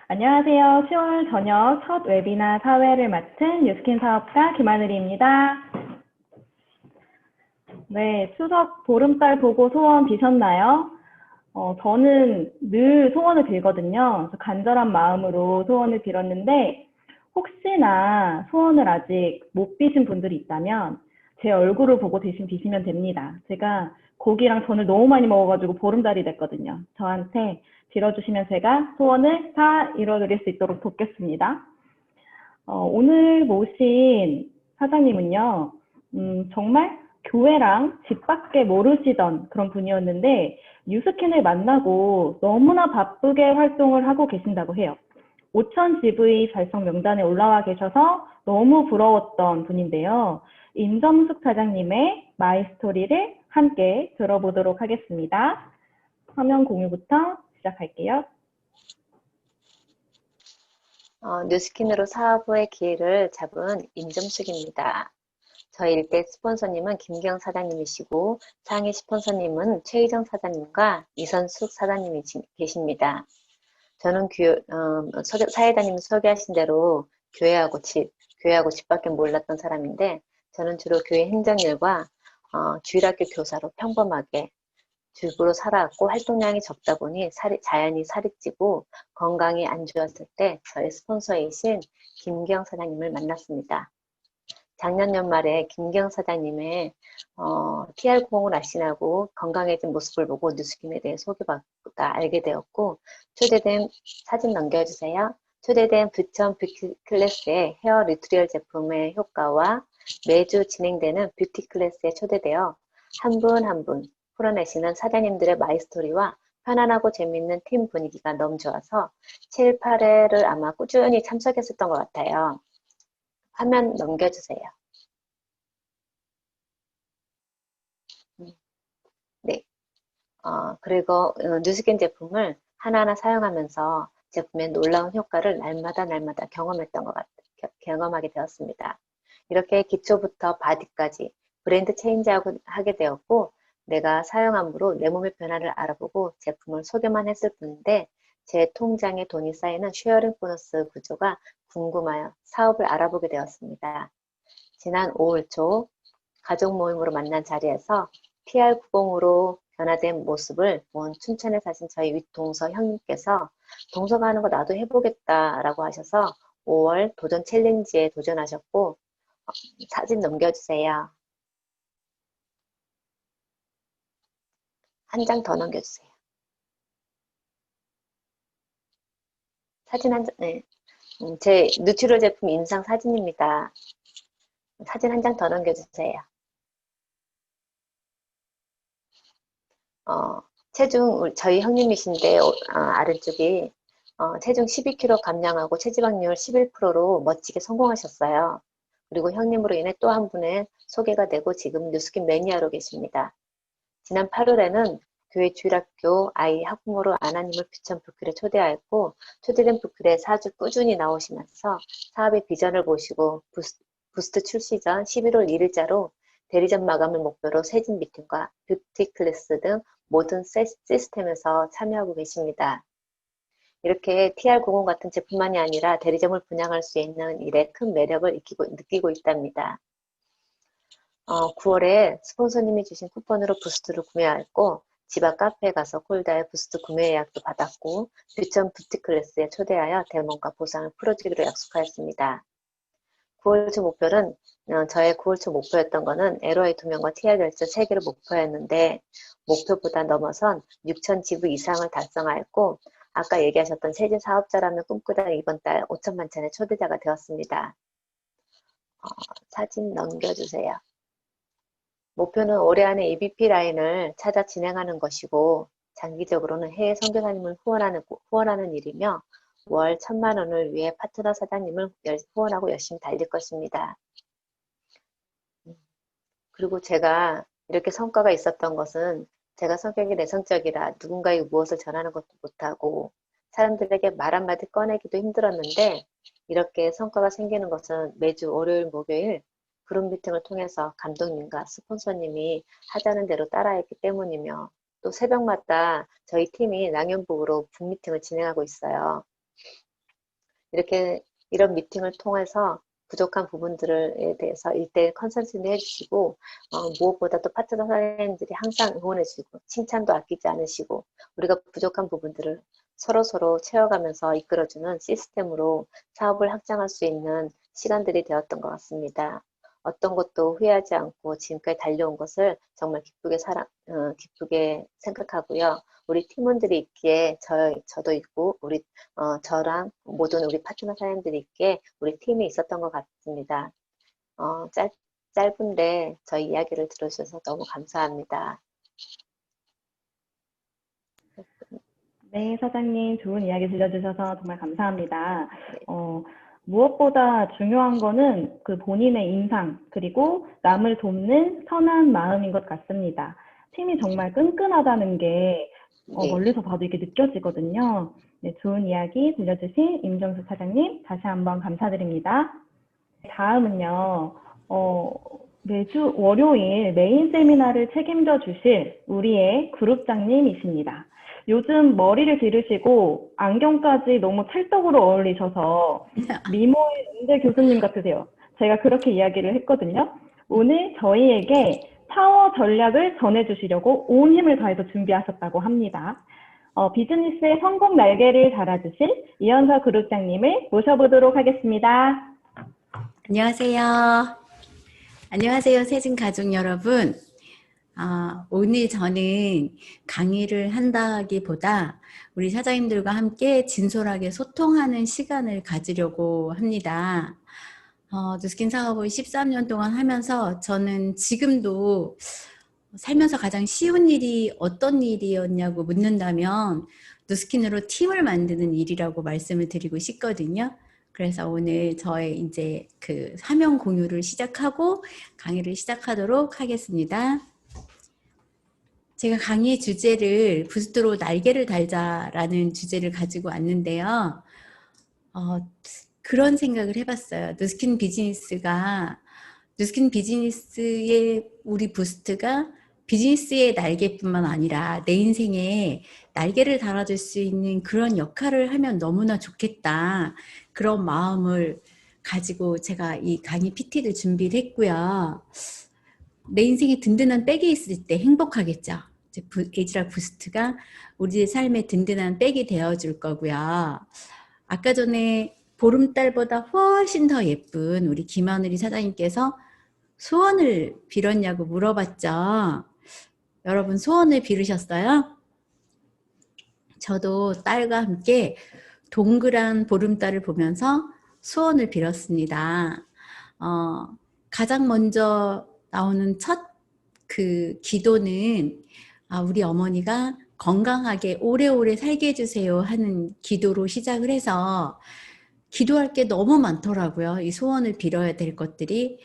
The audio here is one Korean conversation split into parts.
안녕하세요. 10월 저녁 첫 웨비나 사회를 맡은 뉴스킨 사업가 김하늘입니다. 네, 추석 보름달 보고 소원 비셨나요? 저는 늘 소원을 빌거든요. 그래서 간절한 마음으로 소원을 빌었는데 혹시나 소원을 아직 못 비신 분들이 있다면 제 얼굴을 보고 대신 비시면 됩니다. 제가 고기랑 전을 너무 많이 먹어가지고 보름달이 됐거든요. 저한테 빌어주시면 제가 소원을 다 이뤄드릴 수 있도록 돕겠습니다. 오늘 모신 사장님은요, 정말 교회랑 집 밖에 모르시던 그런 분이었는데, 뉴스킨을 만나고 너무나 바쁘게 활동을 하고 계신다고 해요. 5천 GV 달성 명단에 올라와 계셔서 너무 부러웠던 분인데요. 임점숙 사장님의 마이 스토리를 함께 들어보도록 하겠습니다. 화면 공유부터 시작할게요. 뉴스킨으로 사업의 기회를 잡은 임점숙입니다. 저희 일대 스폰서님은 김경 사장님이시고 상위 스폰서님은 최희정 사장님과 이선숙 사장님이 계십니다. 저는 사회자님 소개하신 대로 교회하고 집밖에 몰랐던 사람인데 저는 주로 교회 행정일과 주일학교 교사로 평범하게 주부로 살아왔고 활동량이 적다 보니 자연히 살이 찌고 건강이 안 좋았을 때 저의 스폰서이신 김경 사장님을 만났습니다. 작년 연말에 김경 사장님의 TR90을 날씬하고 건강해진 모습을 보고 뉴스킨에 대해 소개받다 알게 되었고 초대된 사진 넘겨주세요. 초대된 부천 뷰티 클래스의 헤어 리트리얼 제품의 효과와 매주 진행되는 뷰티 클래스에 초대되어 한 분 한 분 풀어내시는 사장님들의 마이스토리와 편안하고 재밌는 팀 분위기가 너무 좋아서 7, 8회를 아마 꾸준히 참석했었던 것 같아요. 화면 넘겨주세요. 네. 그리고 뉴스킨 제품을 하나하나 사용하면서 제품의 놀라운 효과를 날마다 경험하게 되었습니다. 이렇게 기초부터 바디까지 브랜드 체인지하게 되었고 내가 사용함으로 내 몸의 변화를 알아보고 제품을 소개만 했을 뿐인데 제 통장에 돈이 쌓이는 쉐어링 보너스 구조가 궁금하여 사업을 알아보게 되었습니다. 지난 5월 초 가족 모임으로 만난 자리에서 TR90으로 변화된 모습을 본 춘천에 사신 저희 윗동서 형님께서 동서가 하는 거 나도 해보겠다라고 하셔서 5월 도전 챌린지에 도전하셨고 사진 넘겨주세요. 한 장 더 넘겨주세요. 사진 한 장, 네. 제 누트럴 제품 인상 사진입니다. 사진 한 장 더 넘겨주세요. 체중 저희 형님이신데 아래쪽이 체중 12kg 감량하고 체지방률 11%로 멋지게 성공하셨어요. 그리고 형님으로 인해 또 한 분의 소개가 되고 지금 뉴스킨 매니아로 계십니다. 지난 8월에는 교회 주일학교 아이 학부모로 아나님을 부천 부클에 초대하였고 초대된 부클에 4주 꾸준히 나오시면서 사업의 비전을 보시고 부스트 출시 전 11월 1일자로 대리점 마감을 목표로 세진 미팅과 뷰티 클래스 등 모든 시스템에서 참여하고 계십니다. 이렇게 TR90 같은 제품만이 아니라 대리점을 분양할 수 있는 일에 큰 매력을 느끼고 있답니다. 9월에 스폰서님이 주신 쿠폰으로 부스트를 구매하였고 집 앞 카페에 가서 콜다의 부스트 구매 예약도 받았고 뷰천 뷰티 클래스에 초대하여 대문과 보상을 풀어주기로 약속하였습니다. 9월 초 목표는 저의 9월 초 목표였던 거는 LOI 2명과 TR 결제 3개를 목표였는데 목표보다 넘어선 6천 지부 이상을 달성하였고 아까 얘기하셨던 세진 사업자라면 꿈꾸다 이번 달 5천만 찬의 초대자가 되었습니다. 사진 넘겨주세요. 목표는 올해 안에 EBP 라인을 찾아 진행하는 것이고 장기적으로는 해외 선교사님을 후원하는 일이며 월 1,000만 원을 위해 파트너 사장님을 후원하고 열심히 달릴 것입니다. 그리고 제가 이렇게 성과가 있었던 것은 제가 성격이 내성적이라 누군가에게 무엇을 전하는 것도 못하고 사람들에게 말 한마디 꺼내기도 힘들었는데 이렇게 성과가 생기는 것은 매주 월요일, 목요일 그룹 미팅을 통해서 감독님과 스폰서님이 하자는 대로 따라했기 때문이며 또 새벽마다 저희 팀이 낭연북으로 북미팅을 진행하고 있어요. 이렇게 이런 미팅을 통해서 부족한 부분들에 대해서 일대 컨설팅도 해주시고 무엇보다 또 파트너 사장님들이 항상 응원해주고 칭찬도 아끼지 않으시고 우리가 부족한 부분들을 서로서로 채워가면서 이끌어주는 시스템으로 사업을 확장할 수 있는 시간들이 되었던 것 같습니다. 어떤 것도 후회하지 않고 지금까지 달려온 것을 정말 기쁘게 생각하고요. 우리 팀원들이 있기에 저도 있고 저랑 모든 우리 파트너 사장님들이 있기에 우리 팀이 있었던 것 같습니다. 짧은데 저희 이야기를 들어주셔서 너무 감사합니다. 네, 사장님, 좋은 이야기 들려주셔서 정말 감사합니다. 무엇보다 중요한 거는 그 본인의 인상, 그리고 남을 돕는 선한 마음인 것 같습니다. 팀이 정말 끈끈하다는 게 네. 멀리서 봐도 이게 느껴지거든요. 네, 좋은 이야기 들려주신 임정수 사장님, 다시 한번 감사드립니다. 다음은요, 매주 월요일 메인 세미나를 책임져 주실 우리의 그룹장님이십니다. 요즘 머리를 기르시고 안경까지 너무 찰떡으로 어울리셔서 미모의 은재 교수님 같으세요. 제가 그렇게 이야기를 했거든요. 오늘 저희에게 파워 전략을 전해주시려고 온 힘을 다해서 준비하셨다고 합니다. 비즈니스의 성공 날개를 달아주실 이현서 그룹장님을 모셔보도록 하겠습니다. 안녕하세요. 안녕하세요, 세진 가족 여러분. 오늘 저는 강의를 한다기보다 우리 사장님들과 함께 진솔하게 소통하는 시간을 가지려고 합니다. 누스킨 사업을 13년 동안 하면서 저는 지금도 살면서 가장 쉬운 일이 어떤 일이었냐고 묻는다면 누스킨으로 팀을 만드는 일이라고 말씀을 드리고 싶거든요. 그래서 오늘 저의 이제 그 사명 공유를 시작하고 강의를 시작하도록 하겠습니다. 제가 강의 주제를 부스트로 날개를 달자라는 주제를 가지고 왔는데요. 그런 생각을 해봤어요. 누스킨 비즈니스의 우리 부스트가 비즈니스의 날개뿐만 아니라 내 인생에 날개를 달아줄 수 있는 그런 역할을 하면 너무나 좋겠다. 그런 마음을 가지고 제가 이 강의 PT를 준비를 했고요. 내 인생에 든든한 백이 있을 때 행복하겠죠. 에즈락 부스트가 우리의 삶에 든든한 백이 되어줄 거고요. 아까 전에 보름달보다 훨씬 더 예쁜 우리 김하늘이 사장님께서 소원을 빌었냐고 물어봤죠. 여러분 소원을 빌으셨어요? 저도 딸과 함께 동그란 보름달을 보면서 소원을 빌었습니다. 가장 먼저 나오는 첫 그 기도는 우리 어머니가 건강하게 오래오래 살게 해주세요 하는 기도로 시작을 해서 기도할 게 너무 많더라고요. 이 소원을 빌어야 될 것들이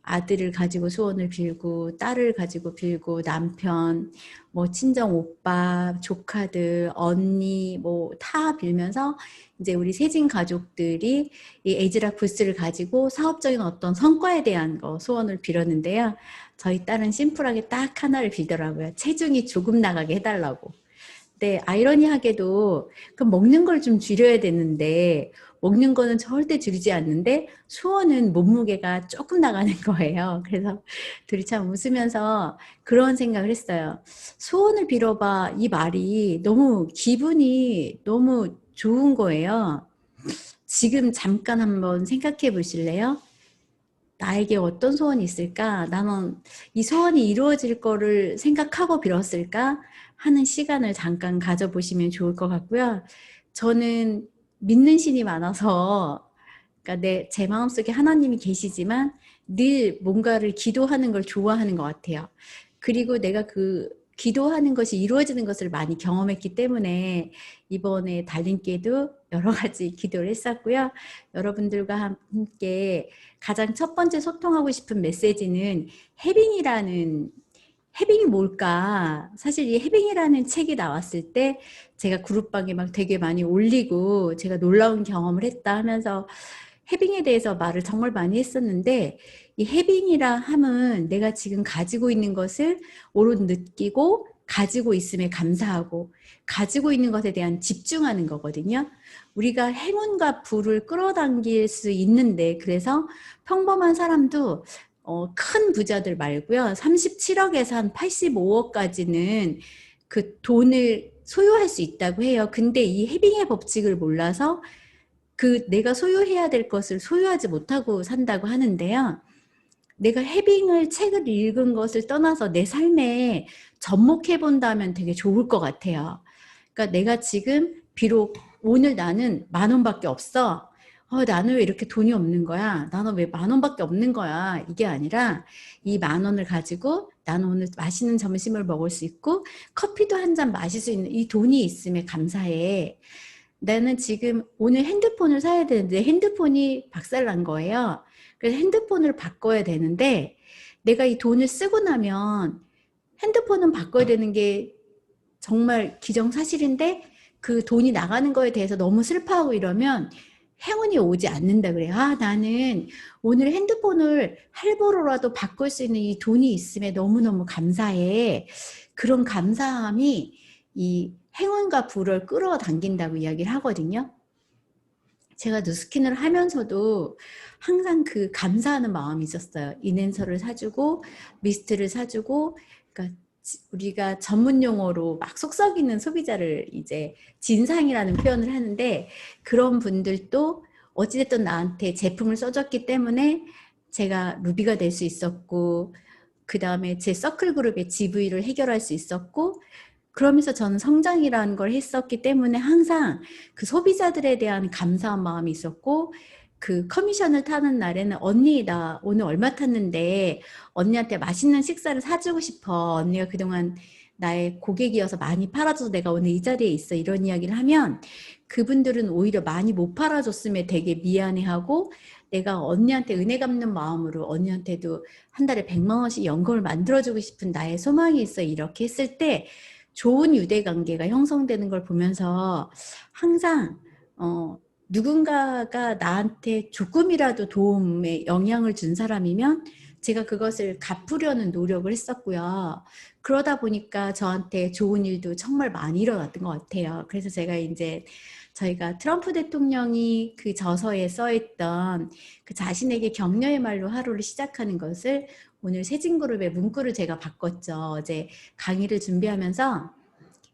아들을 가지고 소원을 빌고 딸을 가지고 빌고 남편, 뭐 친정 오빠, 조카들, 언니 뭐 다 빌면서 이제 우리 세진 가족들이 이 에즈락 부스를 가지고 사업적인 어떤 성과에 대한 거 소원을 빌었는데요. 저희 딸은 심플하게 딱 하나를 빌더라고요. 체중이 조금 나가게 해달라고. 네, 아이러니하게도 그 먹는 걸 좀 줄여야 되는데 먹는 거는 절대 줄이지 않는데 소원은 몸무게가 조금 나가는 거예요. 그래서 둘이 참 웃으면서 그런 생각을 했어요. 소원을 빌어봐 이 말이 너무 기분이 너무 좋은 거예요. 지금 잠깐 한번 생각해 보실래요? 나에게 어떤 소원이 있을까? 나는 이 소원이 이루어질 거를 생각하고 빌었을까? 하는 시간을 잠깐 가져보시면 좋을 것 같고요. 저는 믿는 신이 많아서 그러니까 제 마음속에 하나님이 계시지만 늘 뭔가를 기도하는 걸 좋아하는 것 같아요. 그리고 내가 그 기도하는 것이 이루어지는 것을 많이 경험했기 때문에 이번에 달림께도 여러 가지 기도를 했었고요. 여러분들과 함께 가장 첫 번째 소통하고 싶은 메시지는 해빙이 뭘까? 사실 이 해빙이라는 책이 나왔을 때 제가 그룹방에 막 되게 많이 올리고 제가 놀라운 경험을 했다 하면서 해빙에 대해서 말을 정말 많이 했었는데 이 해빙이라 함은 내가 지금 가지고 있는 것을 오롯 느끼고 가지고 있음에 감사하고 가지고 있는 것에 대한 집중하는 거거든요. 우리가 행운과 부를 끌어당길 수 있는데, 그래서 평범한 사람도 큰 부자들 말고요. 37억에서 한 85억까지는 그 돈을 소유할 수 있다고 해요. 근데 이 해빙의 법칙을 몰라서 그 내가 소유해야 될 것을 소유하지 못하고 산다고 하는데요. 내가 해빙을 책을 읽은 것을 떠나서 내 삶에 접목해 본다면 되게 좋을 것 같아요. 그러니까 내가 지금 비록 오늘 나는 10,000원밖에 없어. 나는 왜 이렇게 돈이 없는 거야? 나는 왜 10,000원밖에 없는 거야? 이게 아니라 이 10,000원을 가지고 나는 오늘 맛있는 점심을 먹을 수 있고 커피도 한 잔 마실 수 있는 이 돈이 있음에 감사해. 나는 지금 오늘 핸드폰을 사야 되는데 핸드폰이 박살난 거예요. 그래서 핸드폰을 바꿔야 되는데 내가 이 돈을 쓰고 나면 핸드폰은 바꿔야 되는 게 정말 기정사실인데 그 돈이 나가는 거에 대해서 너무 슬퍼하고 이러면 행운이 오지 않는다 그래요. 나는 오늘 핸드폰을 할부로라도 바꿀 수 있는 이 돈이 있음에 너무너무 감사해. 그런 감사함이 이 행운과 부를 끌어당긴다고 이야기를 하거든요. 제가 누스킨을 하면서도 항상 그 감사하는 마음이 있었어요. 인앤서를 사주고 미스트를 사주고, 그러니까 우리가 전문 용어로 막 속썩이는 소비자를 이제 진상이라는 표현을 하는데, 그런 분들도 어찌됐든 나한테 제품을 써줬기 때문에 제가 루비가 될 수 있었고, 그 다음에 제 서클 그룹의 GV를 해결할 수 있었고, 그러면서 저는 성장이라는 걸 했었기 때문에 항상 그 소비자들에 대한 감사한 마음이 있었고, 그 커미션을 타는 날에는 언니 나 오늘 얼마 탔는데 언니한테 맛있는 식사를 사주고 싶어. 언니가 그동안 나의 고객이어서 많이 팔아줘서 내가 오늘 이 자리에 있어. 이런 이야기를 하면 그분들은 오히려 많이 못 팔아줬음에 되게 미안해하고, 내가 언니한테 은혜 갚는 마음으로 언니한테도 한 달에 100만 원씩 연금을 만들어주고 싶은 나의 소망이 있어. 이렇게 했을 때 좋은 유대관계가 형성되는 걸 보면서 항상 누군가가 나한테 조금이라도 도움에 영향을 준 사람이면 제가 그것을 갚으려는 노력을 했었고요. 그러다 보니까 저한테 좋은 일도 정말 많이 일어났던 것 같아요. 그래서 제가 이제 저희가 트럼프 대통령이 그 저서에 써있던 그 자신에게 격려의 말로 하루를 시작하는 것을 오늘 세진그룹의 문구를 제가 바꿨죠. 어제 강의를 준비하면서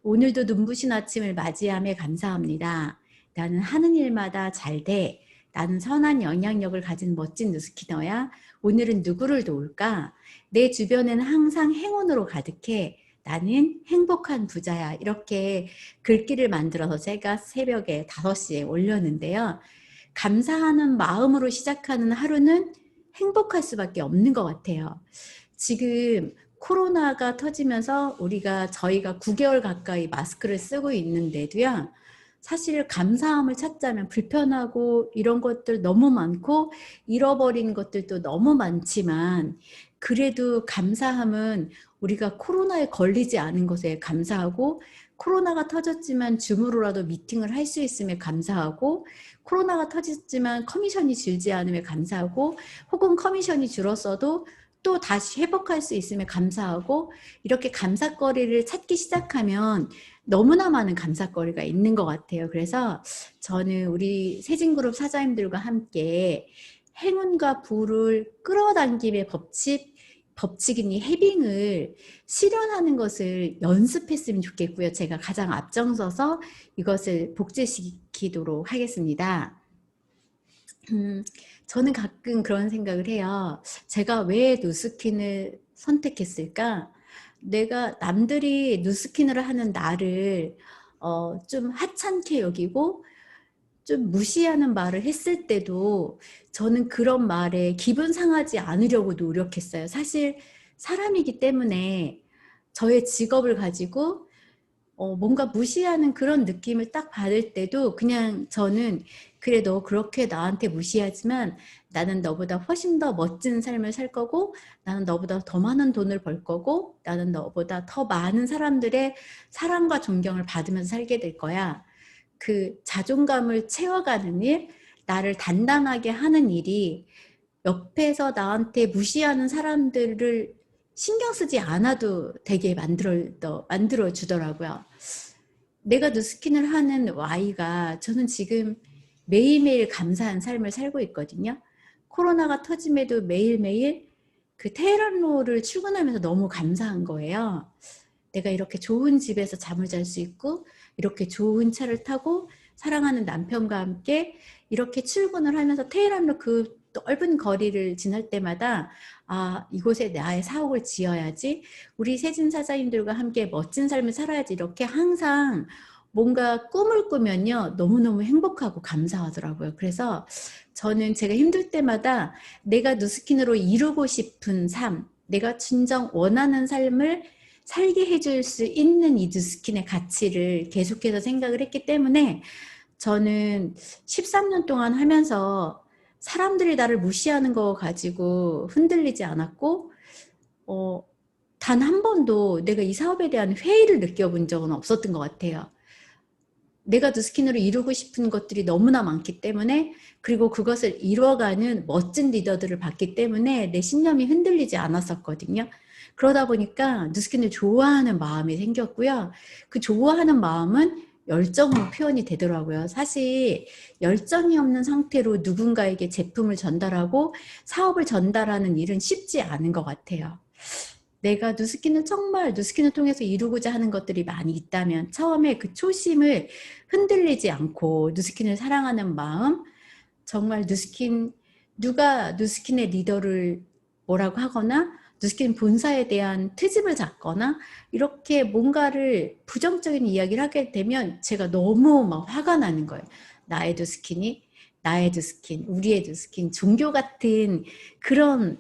오늘도 눈부신 아침을 맞이함에 감사합니다. 나는 하는 일마다 잘 돼. 나는 선한 영향력을 가진 멋진 누스키너야. 오늘은 누구를 도울까? 내 주변에는 항상 행운으로 가득해. 나는 행복한 부자야. 이렇게 글귀를 만들어서 제가 새벽에 5시에 올렸는데요. 감사하는 마음으로 시작하는 하루는 행복할 수밖에 없는 것 같아요. 지금 코로나가 터지면서 저희가 9개월 가까이 마스크를 쓰고 있는데도요. 사실 감사함을 찾자면 불편하고 이런 것들 너무 많고 잃어버린 것들도 너무 많지만, 그래도 감사함은 우리가 코로나에 걸리지 않은 것에 감사하고, 코로나가 터졌지만 줌으로라도 미팅을 할 수 있음에 감사하고, 코로나가 터졌지만 커미션이 줄지 않음에 감사하고, 혹은 커미션이 줄었어도 또 다시 회복할 수 있음에 감사하고, 이렇게 감사거리를 찾기 시작하면 너무나 많은 감사거리가 있는 것 같아요. 그래서 저는 우리 세진그룹 사장님들과 함께 행운과 부를 끌어당김의 법칙인 이 해빙을 실현하는 것을 연습했으면 좋겠고요. 제가 가장 앞장서서 이것을 복제시키도록 하겠습니다. 저는 가끔 그런 생각을 해요. 제가 왜 누스킨을 선택했을까? 내가 남들이 누스킨을 하는 나를 좀 하찮게 여기고 좀 무시하는 말을 했을 때도 저는 그런 말에 기분 상하지 않으려고 노력했어요. 사실 사람이기 때문에 저의 직업을 가지고 뭔가 무시하는 그런 느낌을 딱 받을 때도 그냥 저는 그래, 너 그렇게 나한테 무시하지만 나는 너보다 훨씬 더 멋진 삶을 살 거고, 나는 너보다 더 많은 돈을 벌 거고, 나는 너보다 더 많은 사람들의 사랑과 존경을 받으면서 살게 될 거야. 그 자존감을 채워가는 일, 나를 단단하게 하는 일이 옆에서 나한테 무시하는 사람들을 신경 쓰지 않아도 되게 만들어 주더라고요. 내가 누스킨을 하는 Y가 저는 지금 매일매일 감사한 삶을 살고 있거든요. 코로나가 터짐에도 매일매일 그 테헤란로를 출근하면서 너무 감사한 거예요. 내가 이렇게 좋은 집에서 잠을 잘 수 있고 이렇게 좋은 차를 타고 사랑하는 남편과 함께 이렇게 출근을 하면서 테헤란로 그 넓은 거리를 지날 때마다 아, 이곳에 나의 사옥을 지어야지, 우리 세진 사장님들과 함께 멋진 삶을 살아야지, 이렇게 항상 뭔가 꿈을 꾸면요 너무너무 행복하고 감사하더라고요. 그래서 저는 제가 힘들 때마다 내가 누스킨으로 이루고 싶은 삶, 내가 진정 원하는 삶을 살게 해줄 수 있는 이 누스킨의 가치를 계속해서 생각을 했기 때문에 저는 13년 동안 하면서 사람들이 나를 무시하는 거 가지고 흔들리지 않았고, 단 한 번도 내가 이 사업에 대한 회의를 느껴본 적은 없었던 것 같아요. 내가 누스킨으로 이루고 싶은 것들이 너무나 많기 때문에, 그리고 그것을 이뤄가는 멋진 리더들을 봤기 때문에 내 신념이 흔들리지 않았었거든요. 그러다 보니까 누스킨을 좋아하는 마음이 생겼고요. 그 좋아하는 마음은 열정으로 표현이 되더라고요. 사실 열정이 없는 상태로 누군가에게 제품을 전달하고 사업을 전달하는 일은 쉽지 않은 것 같아요. 내가 누스킨을 정말 누스킨을 통해서 이루고자 하는 것들이 많이 있다면 처음에 그 초심을 흔들리지 않고 누스킨을 사랑하는 마음, 정말 누스킨, 누가 누스킨의 리더를 뭐라고 하거나 누스킨 본사에 대한 트집을 잡거나 이렇게 뭔가를 부정적인 이야기를 하게 되면 제가 너무 막 화가 나는 거예요. 나의 누스킨이, 나의 누스킨, 우리의 누스킨, 종교 같은 그런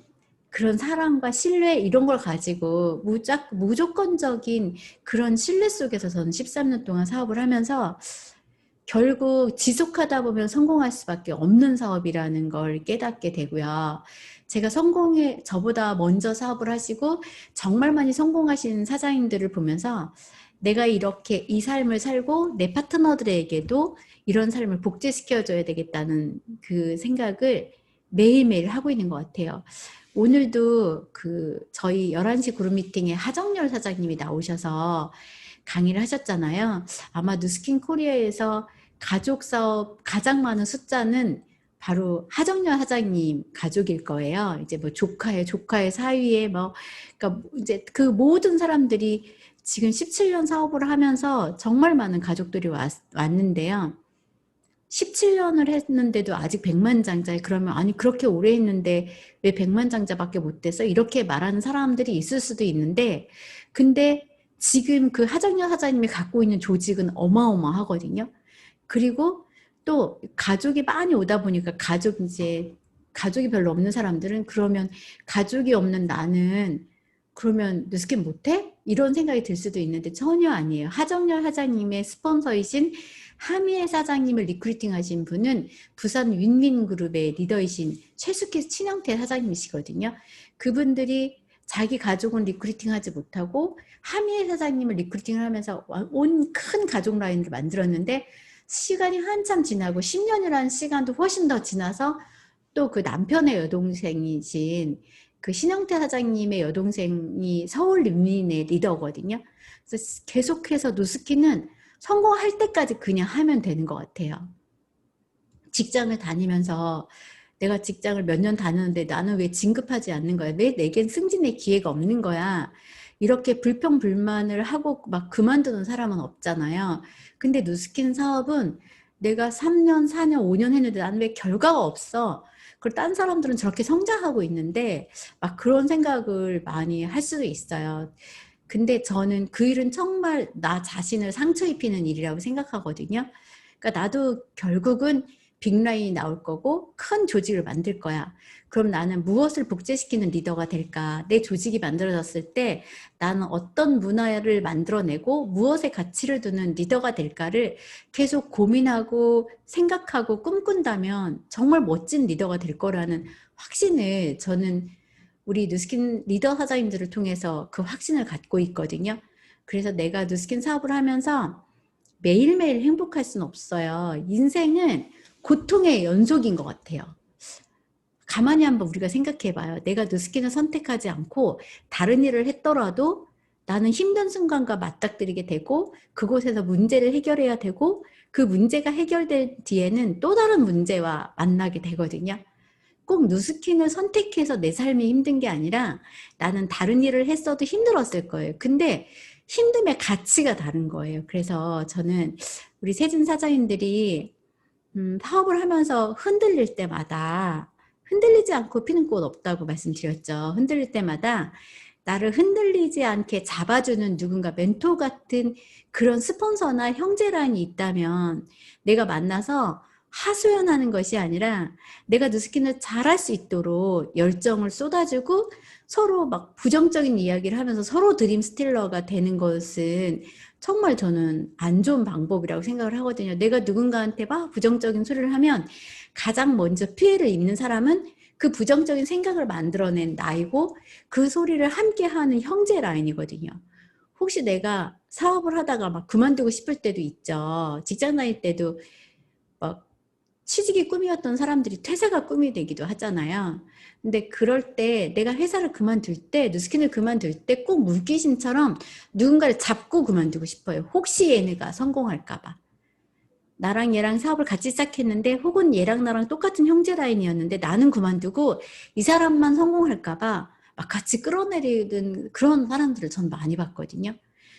사랑과 신뢰 이런 걸 가지고 무조건적인 그런 신뢰 속에서 저는 13년 동안 사업을 하면서 결국 지속하다 보면 성공할 수밖에 없는 사업이라는 걸 깨닫게 되고요. 제가 저보다 먼저 사업을 하시고 정말 많이 성공하신 사장님들을 보면서 내가 이렇게 이 삶을 살고 내 파트너들에게도 이런 삶을 복제시켜줘야 되겠다는 그 생각을 매일매일 하고 있는 것 같아요. 오늘도 저희 11시 그룹 미팅에 하정열 사장님이 나오셔서 강의를 하셨잖아요. 아마 누스킨 코리아에서 가족 사업 가장 많은 숫자는 바로 하정열 사장님 가족일 거예요. 이제 뭐 조카의 사위에 그러니까 이제 그 모든 사람들이 지금 17년 사업을 하면서 정말 많은 가족들이 왔는데요. 17년을 했는데도 아직 백만장자에, 그러면 아니 그렇게 오래 했는데 왜 백만장자밖에 못 돼서, 이렇게 말하는 사람들이 있을 수도 있는데, 근데 지금 그 하정연 사장님이 갖고 있는 조직은 어마어마하거든요. 그리고 또 가족이 많이 오다 보니까 가족이 별로 없는 사람들은 그러면 가족이 없는 나는 그러면 누스킨 못해? 이런 생각이 들 수도 있는데 전혀 아니에요. 하정열 사장님의 스폰서이신 하미애 사장님을 리크루팅 하신 분은 부산 윈윈그룹의 리더이신 최숙희 친형태 사장님이시거든요. 그분들이 자기 가족은 리크루팅 하지 못하고 하미애 사장님을 리크루팅을 하면서 온 큰 가족 라인을 만들었는데, 시간이 한참 지나고 10년이라는 시간도 훨씬 더 지나서 또 그 남편의 여동생이신 그 신영태 사장님의 여동생이 서울 윈윈의 리더거든요. 그래서 계속해서 누스킨은 성공할 때까지 그냥 하면 되는 것 같아요. 직장을 다니면서 내가 직장을 몇 년 다녔는데 나는 왜 진급하지 않는 거야? 왜 내겐 승진의 기회가 없는 거야? 이렇게 불평불만을 하고 막 그만두는 사람은 없잖아요. 근데 누스킨 사업은 내가 3년, 4년, 5년 했는데 나는 왜 결과가 없어? 그리고 딴 사람들은 저렇게 성장하고 있는데 막 그런 생각을 많이 할 수도 있어요. 근데 저는 그 일은 정말 나 자신을 상처 입히는 일이라고 생각하거든요. 그러니까 나도 결국은 빅라인이 나올 거고 큰 조직을 만들 거야. 그럼 나는 무엇을 복제시키는 리더가 될까? 내 조직이 만들어졌을 때 나는 어떤 문화를 만들어내고 무엇에 가치를 두는 리더가 될까를 계속 고민하고 생각하고 꿈꾼다면 정말 멋진 리더가 될 거라는 확신을 저는 우리 누스킨 리더 사장님들을 통해서 그 확신을 갖고 있거든요. 그래서 내가 누스킨 사업을 하면서 매일매일 행복할 수는 없어요. 인생은 고통의 연속인 것 같아요. 가만히 한번 우리가 생각해 봐요. 내가 누스킨을 선택하지 않고 다른 일을 했더라도 나는 힘든 순간과 맞닥뜨리게 되고 그곳에서 문제를 해결해야 되고 그 문제가 해결된 뒤에는 또 다른 문제와 만나게 되거든요. 꼭 누스킨을 선택해서 내 삶이 힘든 게 아니라 나는 다른 일을 했어도 힘들었을 거예요. 근데 힘듦의 가치가 다른 거예요. 그래서 저는 우리 세진 사장님들이 사업을 하면서 흔들릴 때마다 흔들리지 않고 피는 꽃 없다고 말씀드렸죠. 흔들릴 때마다 나를 흔들리지 않게 잡아주는 누군가 멘토 같은 그런 스폰서나 형제 라인이 있다면 내가 만나서 하소연하는 것이 아니라 내가 누스킨을 잘할 수 있도록 열정을 쏟아주고 서로 막 부정적인 이야기를 하면서 서로 드림 스틸러가 되는 것은 정말 저는 안 좋은 방법이라고 생각을 하거든요. 내가 누군가한테 막 부정적인 소리를 하면 가장 먼저 피해를 입는 사람은 그 부정적인 생각을 만들어낸 나이고 그 소리를 함께 하는 형제 라인이거든요. 혹시 내가 사업을 하다가 막 그만두고 싶을 때도 있죠. 직장 다닐 때도 막 취직이 꿈이었던 사람들이 퇴사가 꿈이 되기도 하잖아요. 근데 그럴 때 내가 회사를 그만둘 때, 누스킨을 그만둘 때 꼭 물귀신처럼 누군가를 잡고 그만두고 싶어요. 혹시 얘네가 성공할까 봐. 나랑 얘랑 사업을 같이 시작했는데 혹은 얘랑 나랑 똑같은 형제 라인이었는데 나는 그만두고 이 사람만 성공할까 봐 막 같이 끌어내리는 그런 사람들을 전 많이 봤거든요.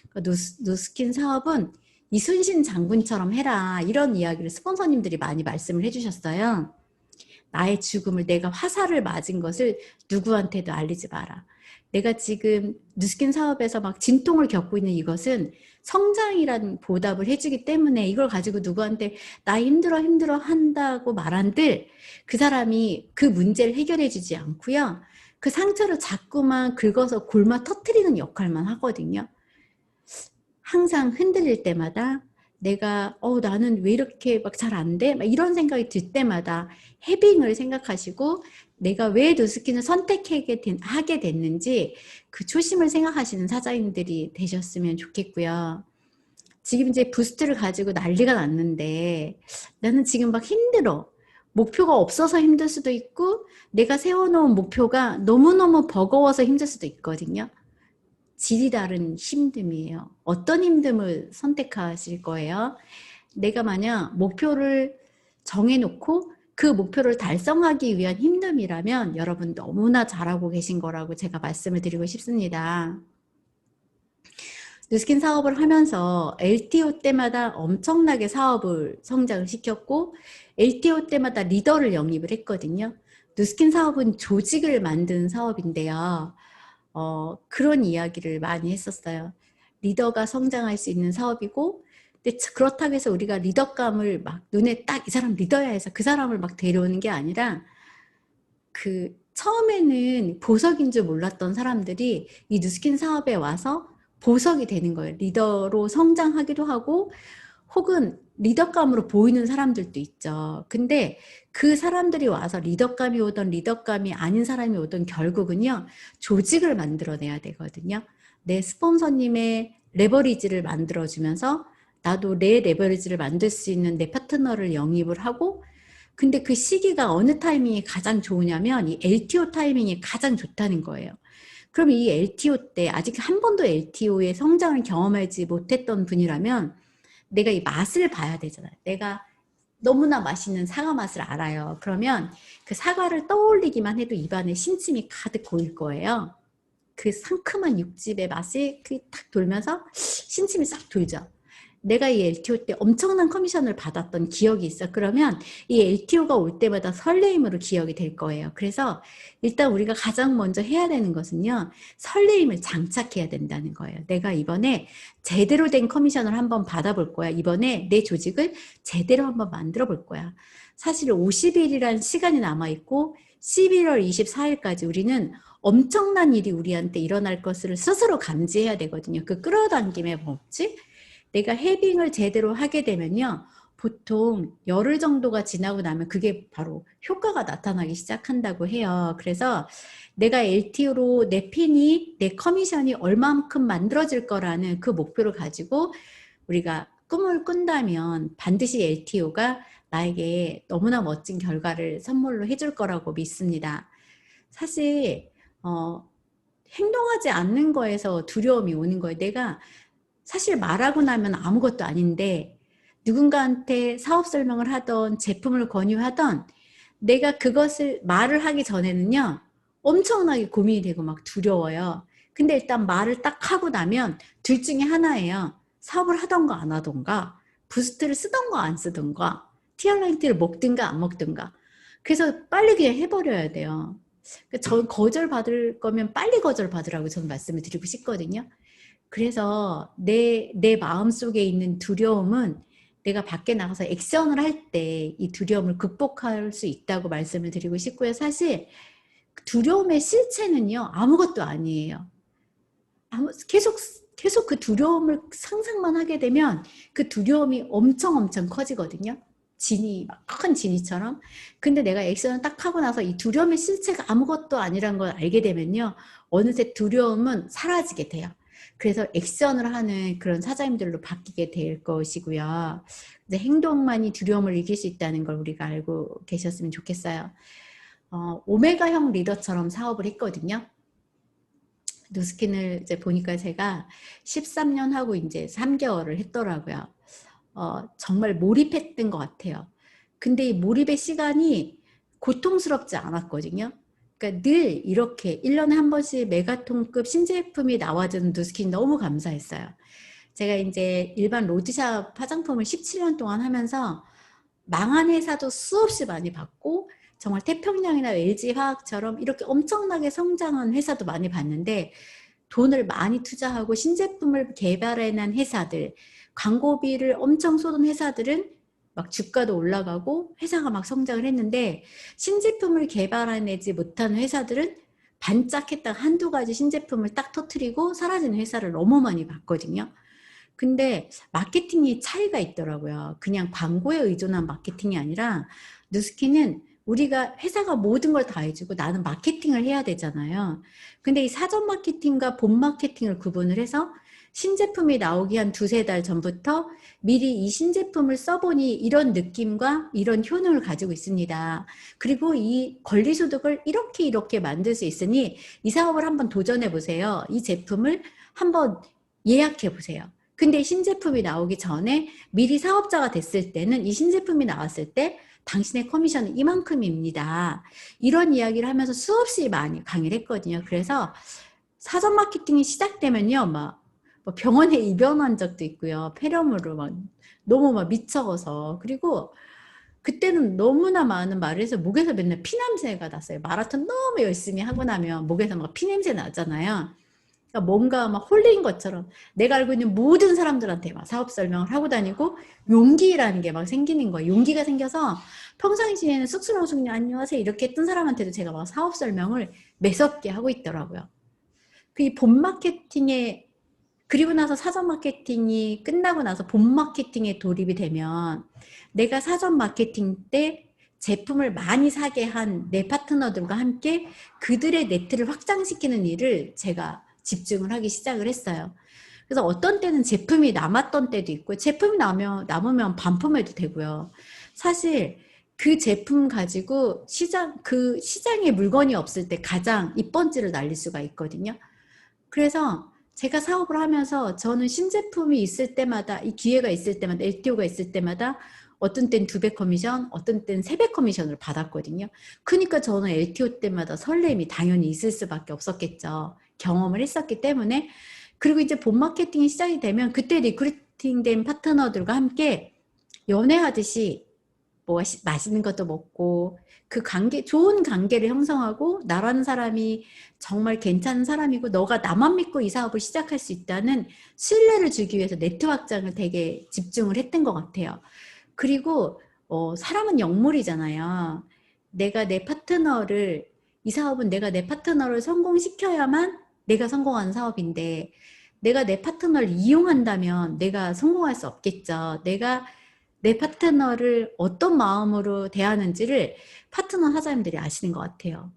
그러니까 누스킨 사업은 이순신 장군처럼 해라 이런 이야기를 스폰서님들이 많이 말씀을 해주셨어요. 나의 죽음을 내가 화살을 맞은 것을 누구한테도 알리지 마라. 내가 지금 누스킨 사업에서 막 진통을 겪고 있는 이것은 성장이라는 보답을 해주기 때문에 이걸 가지고 누구한테 나 힘들어 힘들어 한다고 말한들 그 사람이 그 문제를 해결해 주지 않고요. 그 상처를 자꾸만 긁어서 골마 터트리는 역할만 하거든요. 항상 흔들릴 때마다 내가 나는 왜 이렇게 막 잘 안 돼? 막 이런 생각이 들 때마다 해빙을 생각하시고 내가 왜 누스킨을 하게 됐는지 그 초심을 생각하시는 사장님들이 되셨으면 좋겠고요. 지금 이제 부스트를 가지고 난리가 났는데 나는 지금 막 힘들어. 목표가 없어서 힘들 수도 있고 내가 세워놓은 목표가 너무너무 버거워서 힘들 수도 있거든요. 질이 다른 힘듦이에요. 어떤 힘듦을 선택하실 거예요? 내가 만약 목표를 정해놓고 그 목표를 달성하기 위한 힘듦이라면 여러분 너무나 잘하고 계신 거라고 제가 말씀을 드리고 싶습니다. 누스킨 사업을 하면서 LTO 때마다 엄청나게 사업을 성장을 시켰고 LTO 때마다 리더를 영입을 했거든요. 누스킨 사업은 조직을 만드는 사업인데요. 그런 이야기를 많이 했었어요. 리더가 성장할 수 있는 사업이고 근데 그렇다고 해서 우리가 리더감을 막 눈에 딱 이 사람 리더야 해서 그 사람을 막 데려오는 게 아니라 그 처음에는 보석인 줄 몰랐던 사람들이 이 누스킨 사업에 와서 보석이 되는 거예요. 리더로 성장하기도 하고 혹은 리더감으로 보이는 사람들도 있죠. 근데 그 사람들이 와서 리더감이 오던 리더감이 아닌 사람이 오던 결국은요. 조직을 만들어내야 되거든요. 내 스폰서님의 레버리지를 만들어주면서 나도 내 레버리지를 만들 수 있는 내 파트너를 영입을 하고 근데 그 시기가 어느 타이밍이 가장 좋으냐면 이 LTO 타이밍이 가장 좋다는 거예요. 그럼 이 LTO 때 아직 한 번도 LTO의 성장을 경험하지 못했던 분이라면 내가 이 맛을 봐야 되잖아요. 내가 너무나 맛있는 사과 맛을 알아요. 그러면 그 사과를 떠올리기만 해도 입안에 신침이 가득 고일 거예요. 그 상큼한 육즙의 맛이 탁 돌면서 신침이 싹 돌죠. 내가 이 LTO 때 엄청난 커미션을 받았던 기억이 있어. 그러면 이 LTO가 올 때마다 설레임으로 기억이 될 거예요. 그래서 일단 우리가 가장 먼저 해야 되는 것은요. 설레임을 장착해야 된다는 거예요. 내가 이번에 제대로 된 커미션을 한번 받아볼 거야. 이번에 내 조직을 제대로 한번 만들어 볼 거야. 사실 50일이라는 시간이 남아있고 11월 24일까지 우리는 엄청난 일이 우리한테 일어날 것을 스스로 감지해야 되거든요. 그 끌어당김의 법칙. 내가 해빙을 제대로 하게 되면요. 보통 열흘 정도가 지나고 나면 그게 바로 효과가 나타나기 시작한다고 해요. 그래서 내가 LTO로 내 핀이, 내 커미션이 얼마만큼 만들어질 거라는 그 목표를 가지고 우리가 꿈을 꾼다면 반드시 LTO가 나에게 너무나 멋진 결과를 선물로 해줄 거라고 믿습니다. 사실 행동하지 않는 거에서 두려움이 오는 거예요. 내가 사실 말하고 나면 아무것도 아닌데 누군가한테 사업 설명을 하던 제품을 권유하던 내가 그것을 말을 하기 전에는요, 엄청나게 고민이 되고 막 두려워요. 근데 일단 말을 딱 하고 나면 둘 중에 하나예요. 사업을 하던가 안 하던가, 부스트를 쓰던가 안 쓰던가, 티어라이트를 먹든가 안 먹든가. 그래서 빨리 그냥 해버려야 돼요. 전 거절 받을 거면 빨리 거절 받으라고 저는 말씀을 드리고 싶거든요. 그래서 내 마음속에 있는 두려움은 내가 밖에 나가서 액션을 할 때 이 두려움을 극복할 수 있다고 말씀을 드리고 싶고요. 사실 두려움의 실체는요, 아무것도 아니에요. 계속 그 두려움을 상상만 하게 되면 그 두려움이 엄청 커지거든요. 큰 진이처럼. 근데 내가 액션을 딱 하고 나서 이 두려움의 실체가 아무것도 아니라는 걸 알게 되면요, 어느새 두려움은 사라지게 돼요. 그래서 액션을 하는 그런 사장님들로 바뀌게 될 것이고요. 이제 행동만이 두려움을 이길 수 있다는 걸 우리가 알고 계셨으면 좋겠어요. 오메가형 리더처럼 사업을 했거든요. 누스킨을 이제 보니까 제가 13년 하고 이제 3개월을 했더라고요. 정말 몰입했던 것 같아요. 근데 이 몰입의 시간이 고통스럽지 않았거든요. 그러니까 늘 이렇게 1년에 한 번씩 메가톤급 신제품이 나와주는 누스킨 너무 감사했어요. 제가 이제 일반 로드샵 화장품을 17년 동안 하면서 망한 회사도 수없이 많이 봤고, 정말 태평양이나 LG화학처럼 이렇게 엄청나게 성장한 회사도 많이 봤는데, 돈을 많이 투자하고 신제품을 개발해낸 회사들, 광고비를 엄청 쏟은 회사들은 막 주가도 올라가고 회사가 막 성장을 했는데, 신제품을 개발해내지 못한 회사들은 반짝했다가 한두 가지 신제품을 딱 터뜨리고 사라지는 회사를 너무 많이 봤거든요. 근데 마케팅이 차이가 있더라고요. 그냥 광고에 의존한 마케팅이 아니라 누스킨은 우리가 회사가 모든 걸 다 해주고 나는 마케팅을 해야 되잖아요. 근데 이 사전 마케팅과 본 마케팅을 구분을 해서 신제품이 나오기 한 두세 달 전부터 미리 이 신제품을 써보니 이런 느낌과 이런 효능을 가지고 있습니다. 그리고 이 권리소득을 이렇게 만들 수 있으니 이 사업을 한번 도전해 보세요. 이 제품을 한번 예약해 보세요. 근데 신제품이 나오기 전에 미리 사업자가 됐을 때는 이 신제품이 나왔을 때 당신의 커미션은 이만큼입니다. 이런 이야기를 하면서 수없이 많이 강의를 했거든요. 그래서 사전 마케팅이 시작되면요, 막 병원에 입원한 적도 있고요. 폐렴으로 막 너무 막 미쳐서. 그리고 그때는 너무나 많은 말을 해서 목에서 맨날 피냄새가 났어요. 마라톤 너무 열심히 하고 나면 목에서 막 피냄새 나잖아요. 그러니까 뭔가 막 홀린 것처럼 내가 알고 있는 모든 사람들한테 막 사업 설명을 하고 다니고 용기라는 게 막 생기는 거예요. 용기가 생겨서 평상시에는 쑥스러우시군요. 안녕하세요. 이렇게 했던 사람한테도 제가 막 사업 설명을 매섭게 하고 있더라고요. 그 본 마케팅에, 그리고 나서 사전 마케팅이 끝나고 나서 본 마케팅에 돌입이 되면 내가 사전 마케팅 때 제품을 많이 사게 한 내 파트너들과 함께 그들의 네트를 확장시키는 일을 제가 집중을 하기 시작을 했어요. 그래서 어떤 때는 제품이 남았던 때도 있고, 제품이 남으면 반품해도 되고요. 사실 그 제품 가지고 그 시장에 물건이 없을 때 가장 입번지를 날릴 수가 있거든요. 그래서 제가 사업을 하면서 저는 신제품이 있을 때마다, 이 기회가 있을 때마다, LTO가 있을 때마다 어떤 땐 2배 커미션, 어떤 땐 3배 커미션을 받았거든요. 그러니까 저는 LTO 때마다 설렘이 당연히 있을 수밖에 없었겠죠. 경험을 했었기 때문에. 그리고 이제 본 마케팅이 시작이 되면 그때 리크루팅된 파트너들과 함께 연애하듯이 뭐 맛있는 것도 먹고 그 좋은 관계를 형성하고, 나라는 사람이 정말 괜찮은 사람이고 너가 나만 믿고 이 사업을 시작할 수 있다는 신뢰를 주기 위해서 네트 확장을 되게 집중을 했던 것 같아요. 그리고 사람은 영물이잖아요. 이 사업은 내가 내 파트너를 성공시켜야만 내가 성공하는 사업인데, 내가 내 파트너를 이용한다면 내가 성공할 수 없겠죠. 내가 내 파트너를 어떤 마음으로 대하는지를 파트너 사장님들이 아시는 것 같아요.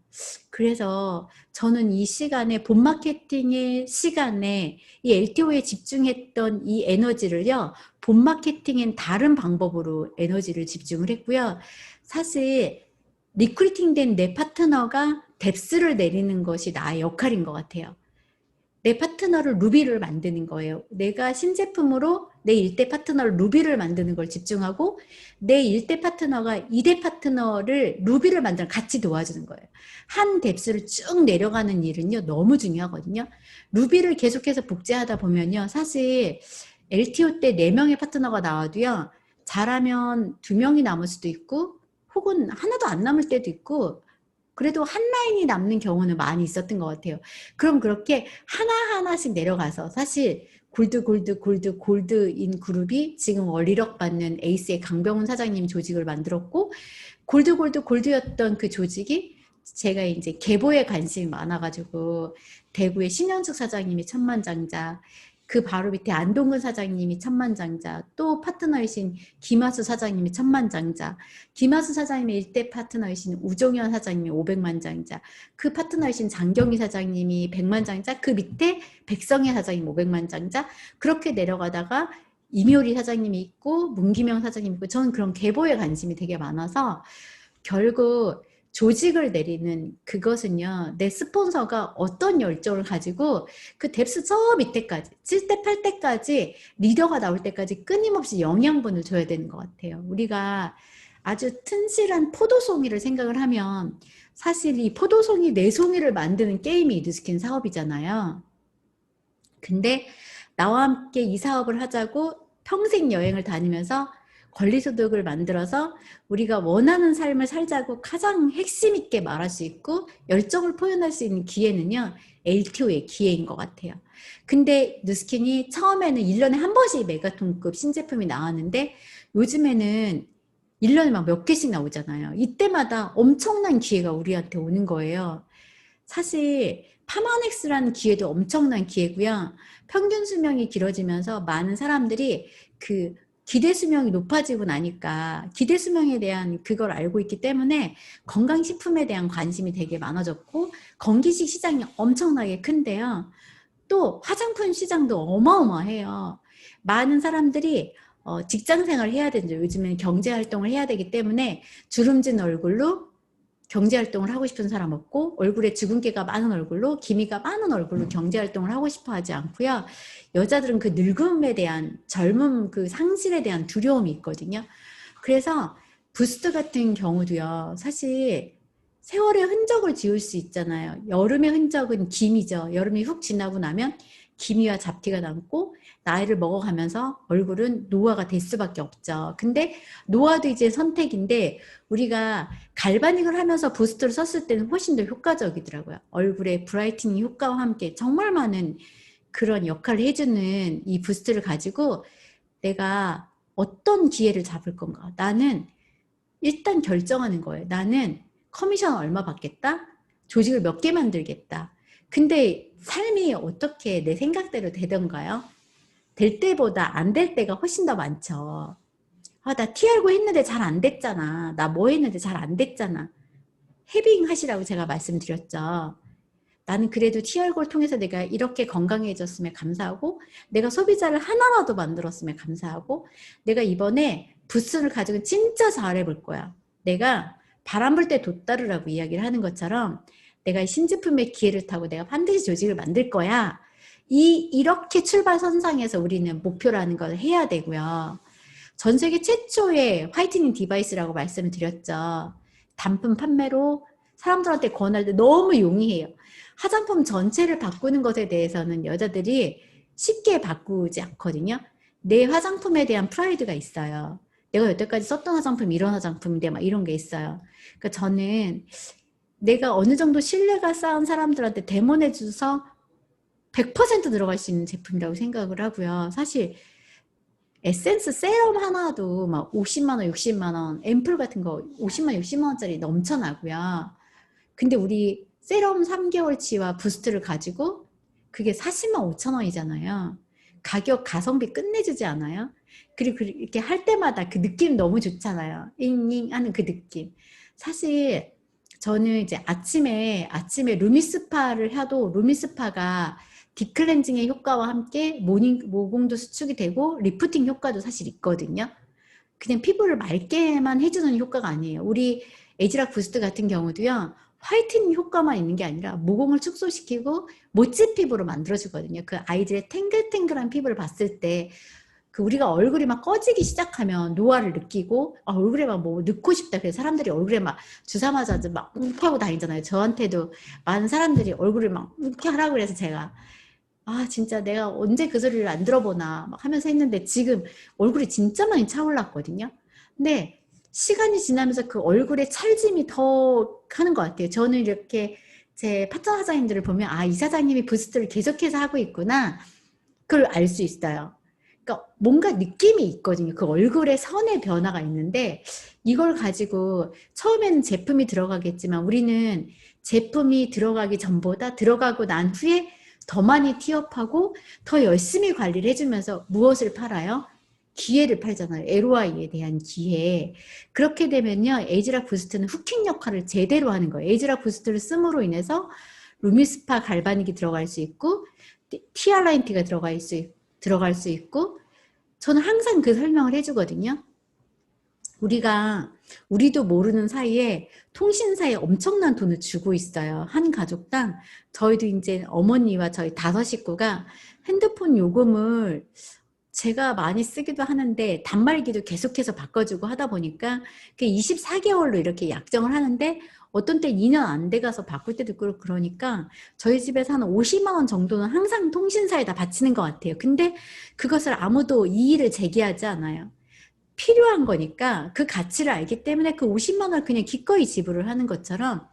그래서 저는 이 시간에, 본 마케팅의 시간에 이 LTO에 집중했던 이 에너지를요, 본 마케팅엔 다른 방법으로 에너지를 집중을 했고요. 사실 리크루팅된 내 파트너가 뎁스를 내리는 것이 나의 역할인 것 같아요. 내 파트너를 루비를 만드는 거예요. 내가 신제품으로 내 일대 파트너를 루비를 만드는 걸 집중하고 내 일대 파트너가 이대 파트너를 루비를 만드는 같이 도와주는 거예요. 한 뎁스를 쭉 내려가는 일은요 너무 중요하거든요. 루비를 계속해서 복제하다 보면요 사실 LTO 때 4명의 파트너가 나와도요 잘하면 2명이 남을 수도 있고 혹은 하나도 안 남을 때도 있고 그래도 한 라인이 남는 경우는 많이 있었던 것 같아요. 그럼 그렇게 하나하나씩 내려가서 사실 골드인 그룹이 지금 월리력 받는 에이스의 강병훈 사장님 조직을 만들었고 골드였던 그 조직이 제가 이제 계보에 관심이 많아가지고 대구의 신현숙 사장님이 천만장자 그 바로 밑에 안동근 사장님이 천만장자 또 파트너이신 김하수 사장님이 천만장자 김하수 사장님의 일대 파트너이신 우종현 사장님이 500만장자 그 파트너이신 장경희 사장님이 100만장자 그 밑에 백성혜 사장님 500만장자 그렇게 내려가다가 임효리 사장님이 있고 문기명 사장님이 있고 저는 그런 계보에 관심이 되게 많아서 결국 조직을 내리는 그것은요 내 스폰서가 어떤 열정을 가지고 그 뎁스 저 밑에까지 7대 8대까지 리더가 나올 때까지 끊임없이 영양분을 줘야 되는 것 같아요. 우리가 아주 튼실한 포도송이를 생각을 하면 사실 이 포도송이 내 송이를 만드는 게임이 뉴스킨 사업이잖아요. 근데 나와 함께 이 사업을 하자고 평생 여행을 다니면서 권리소득을 만들어서 우리가 원하는 삶을 살자고 가장 핵심 있게 말할 수 있고 열정을 표현할 수 있는 기회는요 LTO의 기회인 것 같아요. 근데 누스킨이 처음에는 1년에 한 번씩 메가톤급 신제품이 나왔는데 요즘에는 1년에 막 몇 개씩 나오잖아요. 이때마다 엄청난 기회가 우리한테 오는 거예요. 사실 파마넥스라는 기회도 엄청난 기회고요. 평균 수명이 길어지면서 많은 사람들이 그 기대 수명이 높아지고 나니까 기대 수명에 대한 그걸 알고 있기 때문에 건강식품에 대한 관심이 되게 많아졌고 건기식 시장이 엄청나게 큰데요. 또 화장품 시장도 어마어마해요. 많은 사람들이 직장생활을 해야 되죠. 요즘에는 경제활동을 해야 되기 때문에 주름진 얼굴로 경제활동을 하고 싶은 사람 없고 얼굴에 주근깨가 많은 얼굴로 기미가 많은 얼굴로 경제활동을 하고 싶어 하지 않고요. 여자들은 그 늙음에 대한 젊음 그 상실에 대한 두려움이 있거든요. 그래서 부스트 같은 경우도요. 사실 세월의 흔적을 지울 수 있잖아요. 여름의 흔적은 기미죠. 여름이 훅 지나고 나면 기미와 잡티가 남고 나이를 먹어가면서 얼굴은 노화가 될 수밖에 없죠. 근데 노화도 이제 선택인데 우리가 갈바닉을 하면서 부스트를 썼을 때는 훨씬 더 효과적이더라고요. 얼굴에 브라이트닝 효과와 함께 정말 많은 그런 역할을 해주는 이 부스트를 가지고 내가 어떤 기회를 잡을 건가. 나는 일단 결정하는 거예요. 나는 커미션 얼마 받겠다? 조직을 몇 개 만들겠다. 근데 삶이 어떻게 내 생각대로 되던가요? 될 때보다 안 될 때가 훨씬 더 많죠. 아, 나 티알고 했는데 잘 안 됐잖아. 나 뭐 했는데 잘 안 됐잖아. 헤빙 하시라고 제가 말씀드렸죠. 나는 그래도 티알고를 통해서 내가 이렇게 건강해졌음에 감사하고 내가 소비자를 하나라도 만들었음에 감사하고 내가 이번에 부스를 가지고 진짜 잘해볼 거야. 내가 바람 불 때 돛다르라고 이야기를 하는 것처럼 내가 신제품의 기회를 타고 내가 반드시 조직을 만들 거야. 이렇게 출발선상에서 우리는 목표라는 걸 해야 되고요. 전 세계 최초의 화이트닝 디바이스라고 말씀을 드렸죠. 단품 판매로 사람들한테 권할 때 너무 용이해요. 화장품 전체를 바꾸는 것에 대해서는 여자들이 쉽게 바꾸지 않거든요. 내 화장품에 대한 프라이드가 있어요. 내가 여태까지 썼던 화장품이 이런 화장품인데 막 이런 게 있어요. 그러니까 저는 내가 어느 정도 신뢰가 쌓은 사람들한테 데몬해줘서 100% 들어갈 수 있는 제품이라고 생각을 하고요. 사실 에센스 세럼 하나도 막 50만 원, 60만 원, 앰플 같은 거 50만, 60만 원짜리 넘쳐나고요. 근데 우리 세럼 3개월치와 부스트를 가지고 그게 40만 5천 원이잖아요. 가격 가성비 끝내주지 않아요? 그리고 이렇게 할 때마다 그 느낌 너무 좋잖아요. 잉잉 하는 그 느낌. 사실 저는 이제 아침에 루미스파를 해도 루미스파가 딥클렌징의 효과와 함께 모공도 수축이 되고 리프팅 효과도 사실 있거든요. 그냥 피부를 맑게만 해주는 효과가 아니에요. 우리 에지락 부스트 같은 경우도요. 화이트닝 효과만 있는 게 아니라 모공을 축소시키고 모찌 피부로 만들어주거든요. 그 아이들의 탱글탱글한 피부를 봤을 때 그 우리가 얼굴이 막 꺼지기 시작하면 노화를 느끼고 얼굴에 막 뭐 넣고 싶다. 그래서 사람들이 얼굴에 막 주사 맞아서 막 욱하고 다니잖아요. 저한테도 많은 사람들이 얼굴을 막 욱해 하라고 그래서 제가 진짜 내가 언제 그 소리를 안 들어보나 막 하면서 했는데 지금 얼굴이 진짜 많이 차올랐거든요. 근데 시간이 지나면서 그 얼굴에 찰짐이 더 하는 것 같아요. 저는 이렇게 제 파트너 사장님들을 보면 이 사장님이 부스트를 계속해서 하고 있구나. 그걸 알 수 있어요. 그러니까 뭔가 느낌이 있거든요. 그 얼굴에 선의 변화가 있는데 이걸 가지고 처음에는 제품이 들어가겠지만 우리는 제품이 들어가기 전보다 들어가고 난 후에 더 많이 티업하고 더 열심히 관리를 해주면서 무엇을 팔아요? 기회를 팔잖아요. ROI에 대한 기회. 그렇게 되면요. 에이지락 부스트는 후킹 역할을 제대로 하는 거예요. 에이지락 부스트를 씀으로 인해서 루미스파 갈바닉이 들어갈 수 있고 티알라인티가 들어갈 수 있고 저는 항상 그 설명을 해주거든요. 우리도 모르는 사이에 통신사에 엄청난 돈을 주고 있어요. 한 가족당 저희도 이제 어머니와 저희 5 식구가 핸드폰 요금을 제가 많이 쓰기도 하는데 단말기도 계속해서 바꿔주고 하다 보니까 24개월로 이렇게 약정을 하는데 어떤 때 2년 안 돼가서 바꿀 때도 있고 그러니까 저희 집에서 한 50만 원 정도는 항상 통신사에다 바치는 것 같아요. 근데 그것을 아무도 이의를 제기하지 않아요. 필요한 거니까 그 가치를 알기 때문에 그 50만 원을 그냥 기꺼이 지불을 하는 것처럼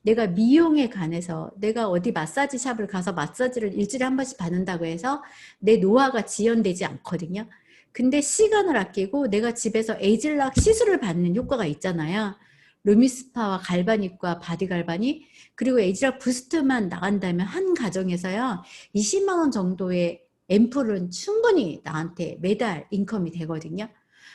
내가 미용에 관해서 내가 어디 마사지 샵을 가서 마사지를 일주일에 한 번씩 받는다고 해서 내 노화가 지연되지 않거든요. 근데 시간을 아끼고 내가 집에서 에이즐락 시술을 받는 효과가 있잖아요. 루미스파와 갈바닉과 바디 갈바닉 그리고 에이즐락 부스트만 나간다면 한 가정에서요 20만 원 정도의 앰플은 충분히 나한테 매달 인컴이 되거든요.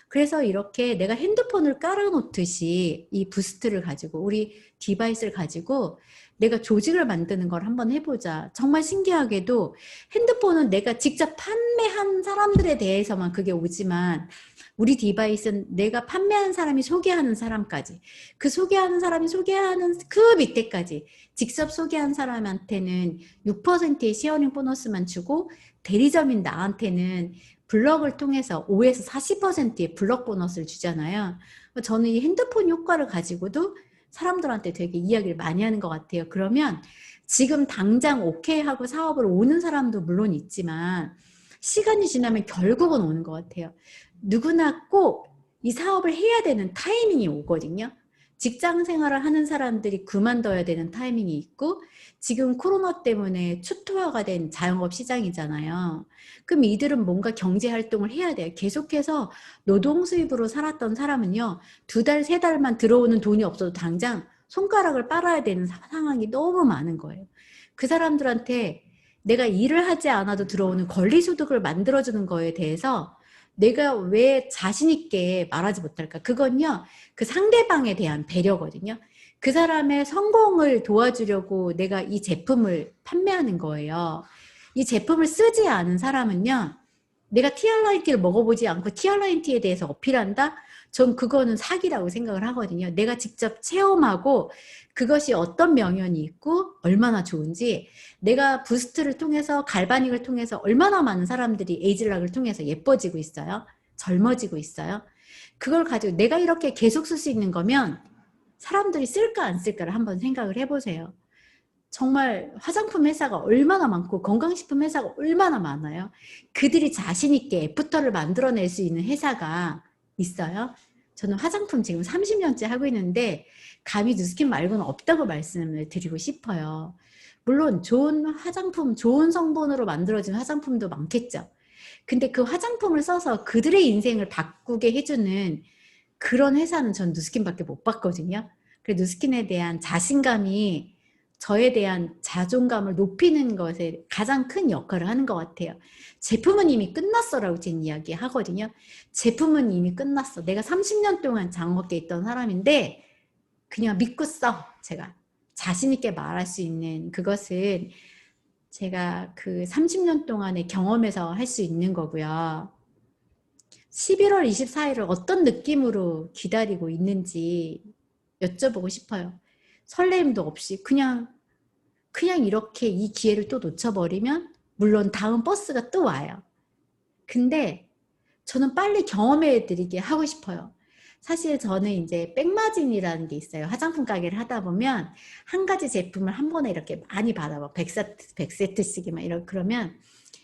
그래서 이렇게 내가 핸드폰을 깔아놓듯이 이 부스트를 가지고 우리 디바이스를 가지고 내가 조직을 만드는 걸 한번 해보자. 정말 신기하게도 핸드폰은 내가 직접 판매한 사람들에 대해서만 그게 오지만 우리 디바이스는 내가 판매한 사람이 소개하는 사람까지 그 소개하는 사람이 소개하는 그 밑에까지 직접 소개한 사람한테는 6%의 시어링 보너스만 주고 대리점인 나한테는 블럭을 통해서 5에서 40%의 블럭 보너스를 주잖아요. 저는 이 핸드폰 효과를 가지고도 사람들한테 되게 이야기를 많이 하는 것 같아요. 그러면 지금 당장 오케이 하고 사업을 오는 사람도 물론 있지만 시간이 지나면 결국은 오는 것 같아요. 누구나 꼭 이 사업을 해야 되는 타이밍이 오거든요. 직장 생활을 하는 사람들이 그만둬야 되는 타이밍이 있고 지금 코로나 때문에 초토화가 된 자영업 시장이잖아요. 그럼 이들은 뭔가 경제활동을 해야 돼요. 계속해서 노동 수입으로 살았던 사람은요. 2달, 3달만 들어오는 돈이 없어도 당장 손가락을 빨아야 되는 상황이 너무 많은 거예요. 그 사람들한테 내가 일을 하지 않아도 들어오는 권리소득을 만들어주는 거에 대해서 내가 왜 자신 있게 말하지 못할까? 그건요. 그 상대방에 대한 배려거든요. 그 사람의 성공을 도와주려고 내가 이 제품을 판매하는 거예요. 이 제품을 쓰지 않은 사람은요. 내가 티알라인티를 먹어보지 않고 티알라인티에 대해서 어필한다? 전 그거는 사기라고 생각을 하거든요. 내가 직접 체험하고 그것이 어떤 명연이 있고 얼마나 좋은지 내가 부스트를 통해서 갈바닉을 통해서 얼마나 많은 사람들이 에이즐락을 통해서 예뻐지고 있어요. 젊어지고 있어요. 그걸 가지고 내가 이렇게 계속 쓸 수 있는 거면 사람들이 쓸까 안 쓸까를 한번 생각을 해보세요. 정말 화장품 회사가 얼마나 많고 건강식품 회사가 얼마나 많아요. 그들이 자신 있게 애프터를 만들어낼 수 있는 회사가 있어요. 저는 화장품 지금 30년째 하고 있는데 감히 누스킨 말고는 없다고 말씀을 드리고 싶어요. 물론 좋은 화장품, 좋은 성분으로 만들어진 화장품도 많겠죠. 근데 그 화장품을 써서 그들의 인생을 바꾸게 해주는 그런 회사는 전 누스킨밖에 못 봤거든요. 그래서 누스킨에 대한 자신감이 저에 대한 자존감을 높이는 것에 가장 큰 역할을 하는 것 같아요. 제품은 이미 끝났어라고 제 이야기 하거든요. 제품은 이미 끝났어. 내가 30년 동안 장업계에 있던 사람인데 그냥 믿고 써. 제가 자신 있게 말할 수 있는 그것은 제가 그 30년 동안의 경험에서 할 수 있는 거고요. 11월 24일을 어떤 느낌으로 기다리고 있는지 여쭤보고 싶어요. 설레임도 없이 그냥 이렇게 이 기회를 또 놓쳐버리면 물론 다음 버스가 또 와요. 근데 저는 빨리 경험해 드리게 하고 싶어요. 사실 저는 이제 백마진이라는 게 있어요. 화장품 가게를 하다 보면 한 가지 제품을 한 번에 이렇게 많이 받아봐. 100세트씩이 막 이렇게 그러면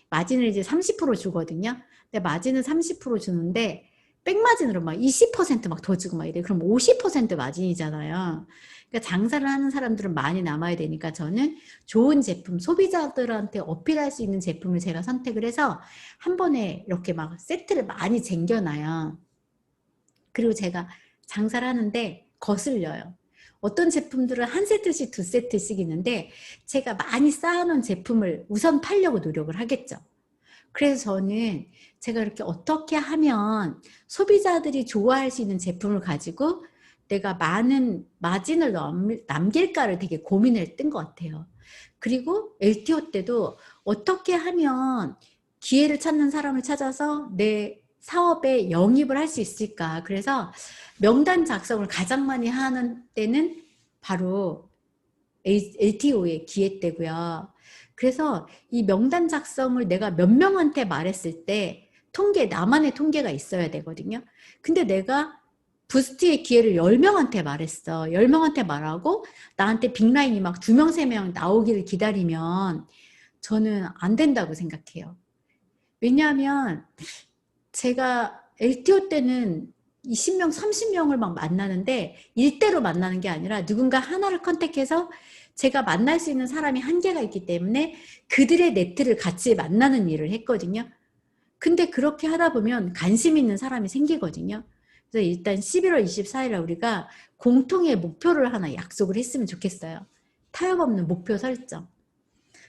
마진을 이제 30% 주거든요. 근데 마진은 30% 주는데 백마진으로 막 20% 막 더 주고 막 이래. 그럼 50% 마진이잖아요. 그러니까 장사를 하는 사람들은 많이 남아야 되니까 저는 좋은 제품, 소비자들한테 어필할 수 있는 제품을 제가 선택을 해서 한 번에 이렇게 막 세트를 많이 쟁겨놔요. 그리고 제가 장사를 하는데 거슬려요. 어떤 제품들은 한 세트씩 두 세트씩 있는데 제가 많이 쌓아놓은 제품을 우선 팔려고 노력을 하겠죠. 그래서 저는 제가 이렇게 어떻게 하면 소비자들이 좋아할 수 있는 제품을 가지고 내가 많은 마진을 남길까를 되게 고민을 했던 것 같아요. 그리고 LTO 때도 어떻게 하면 기회를 찾는 사람을 찾아서 내 사업에 영입을 할 수 있을까. 그래서 명단 작성을 가장 많이 하는 때는 바로 LTO의 기회 때고요. 그래서 이 명단 작성을 내가 몇 명한테 말했을 때 나만의 통계가 있어야 되거든요. 근데 내가 부스트의 기회를 10명한테 말했어. 10명한테 말하고 나한테 빅라인이 막 2명, 3명 나오기를 기다리면 저는 안 된다고 생각해요. 왜냐하면 제가 LTO 때는 20명, 30명을 막 만나는데 일대로 만나는 게 아니라 누군가 하나를 컨택해서 제가 만날 수 있는 사람이 한계가 있기 때문에 그들의 네트를 같이 만나는 일을 했거든요. 근데 그렇게 하다 보면 관심 있는 사람이 생기거든요. 그래서 일단 11월 24일에 우리가 공통의 목표를 하나 약속을 했으면 좋겠어요. 타협 없는 목표 설정.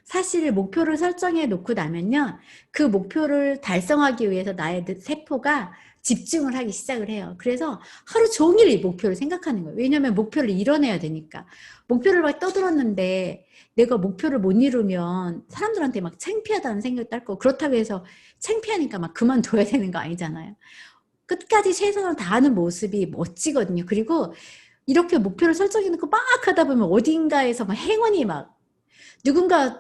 사실 목표를 설정해 놓고 나면요. 그 목표를 달성하기 위해서 나의 세포가 집중을 하기 시작을 해요. 그래서 하루 종일 이 목표를 생각하는 거예요. 왜냐하면 목표를 이뤄내야 되니까. 목표를 막 떠들었는데 내가 목표를 못 이루면 사람들한테 막 창피하다는 생각도 할 거고 그렇다고 해서 창피하니까 막 그만둬야 되는 거 아니잖아요. 끝까지 최선을 다하는 모습이 멋지거든요. 그리고 이렇게 목표를 설정해놓고 막 하다 보면 어딘가에서 막 행운이 막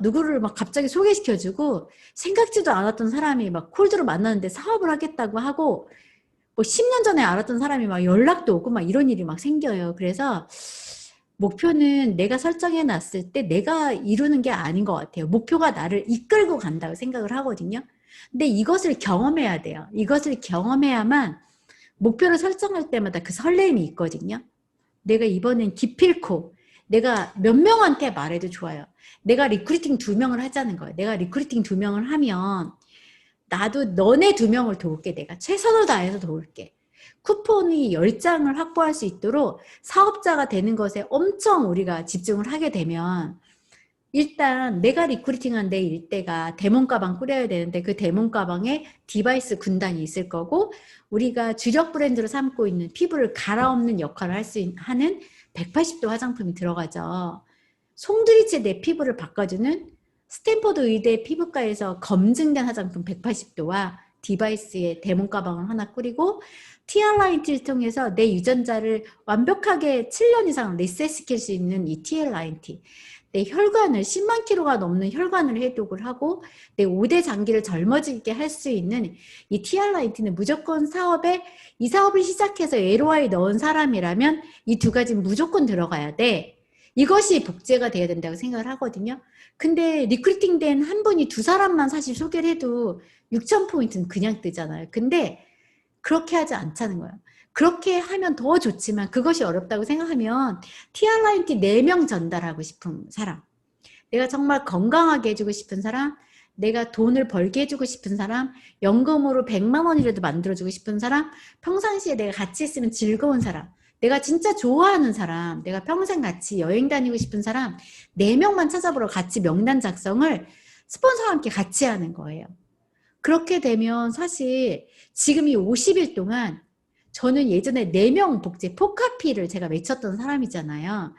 누구를 막 갑자기 소개시켜주고 생각지도 않았던 사람이 막 콜드로 만나는데 사업을 하겠다고 하고 뭐 10년 전에 알았던 사람이 막 연락도 오고 막 이런 일이 막 생겨요. 그래서 목표는 내가 설정해 놨을 때 내가 이루는 게 아닌 것 같아요. 목표가 나를 이끌고 간다고 생각을 하거든요. 근데 이것을 경험해야 돼요. 이것을 경험해야만 목표를 설정할 때마다 그 설렘이 있거든요. 내가 이번엔 기필코 내가 몇 명한테 말해도 좋아요. 내가 리크루팅 2명을 하자는 거예요. 내가 리크루팅 2명을 하면 나도 너네 2명을 도울게. 내가 최선을 다해서 도울게. 쿠폰이 10장을 확보할 수 있도록 사업자가 되는 것에 엄청 우리가 집중을 하게 되면 일단 내가 리크루팅한 내 일대가 데몬 가방 꾸려야 되는데 그 데몬 가방에 디바이스 군단이 있을 거고 우리가 주력 브랜드로 삼고 있는 피부를 갈아엎는 역할을 하는 180도 화장품이 들어가죠. 송두리째 내 피부를 바꿔주는 스탠퍼드 의대 피부과에서 검증된 화장품 180도와 디바이스의 데몬 가방을 하나 꾸리고 TR9T를 통해서 내 유전자를 완벽하게 7년 이상 리셋시킬 수 있는 이 TR9T 내 혈관을 10만 킬로가 넘는 혈관을 해독을 하고 내 5대 장기를 젊어지게 할 수 있는 이 TR9T는 무조건 이 사업을 시작해서 LOI 넣은 사람이라면 이 2가지는 무조건 들어가야 돼. 이것이 복제가 돼야 된다고 생각을 하거든요. 근데 리크루팅 된 한 분이 2사람만 사실 소개를 해도 6,000포인트는 그냥 뜨잖아요. 근데 그렇게 하지 않자는 거예요. 그렇게 하면 더 좋지만 그것이 어렵다고 생각하면 TR9T 4명 전달하고 싶은 사람, 내가 정말 건강하게 해주고 싶은 사람, 내가 돈을 벌게 해주고 싶은 사람, 연금으로 100만 원이라도 만들어주고 싶은 사람, 평상시에 내가 같이 있으면 즐거운 사람, 내가 진짜 좋아하는 사람, 내가 평생 같이 여행 다니고 싶은 사람 4명만 찾아보러 같이 명단 작성을 스폰서와 함께 같이 하는 거예요. 그렇게 되면 사실 지금 이 50일 동안 저는 예전에 4명 복제 포카피를 제가 외쳤던 사람이잖아요.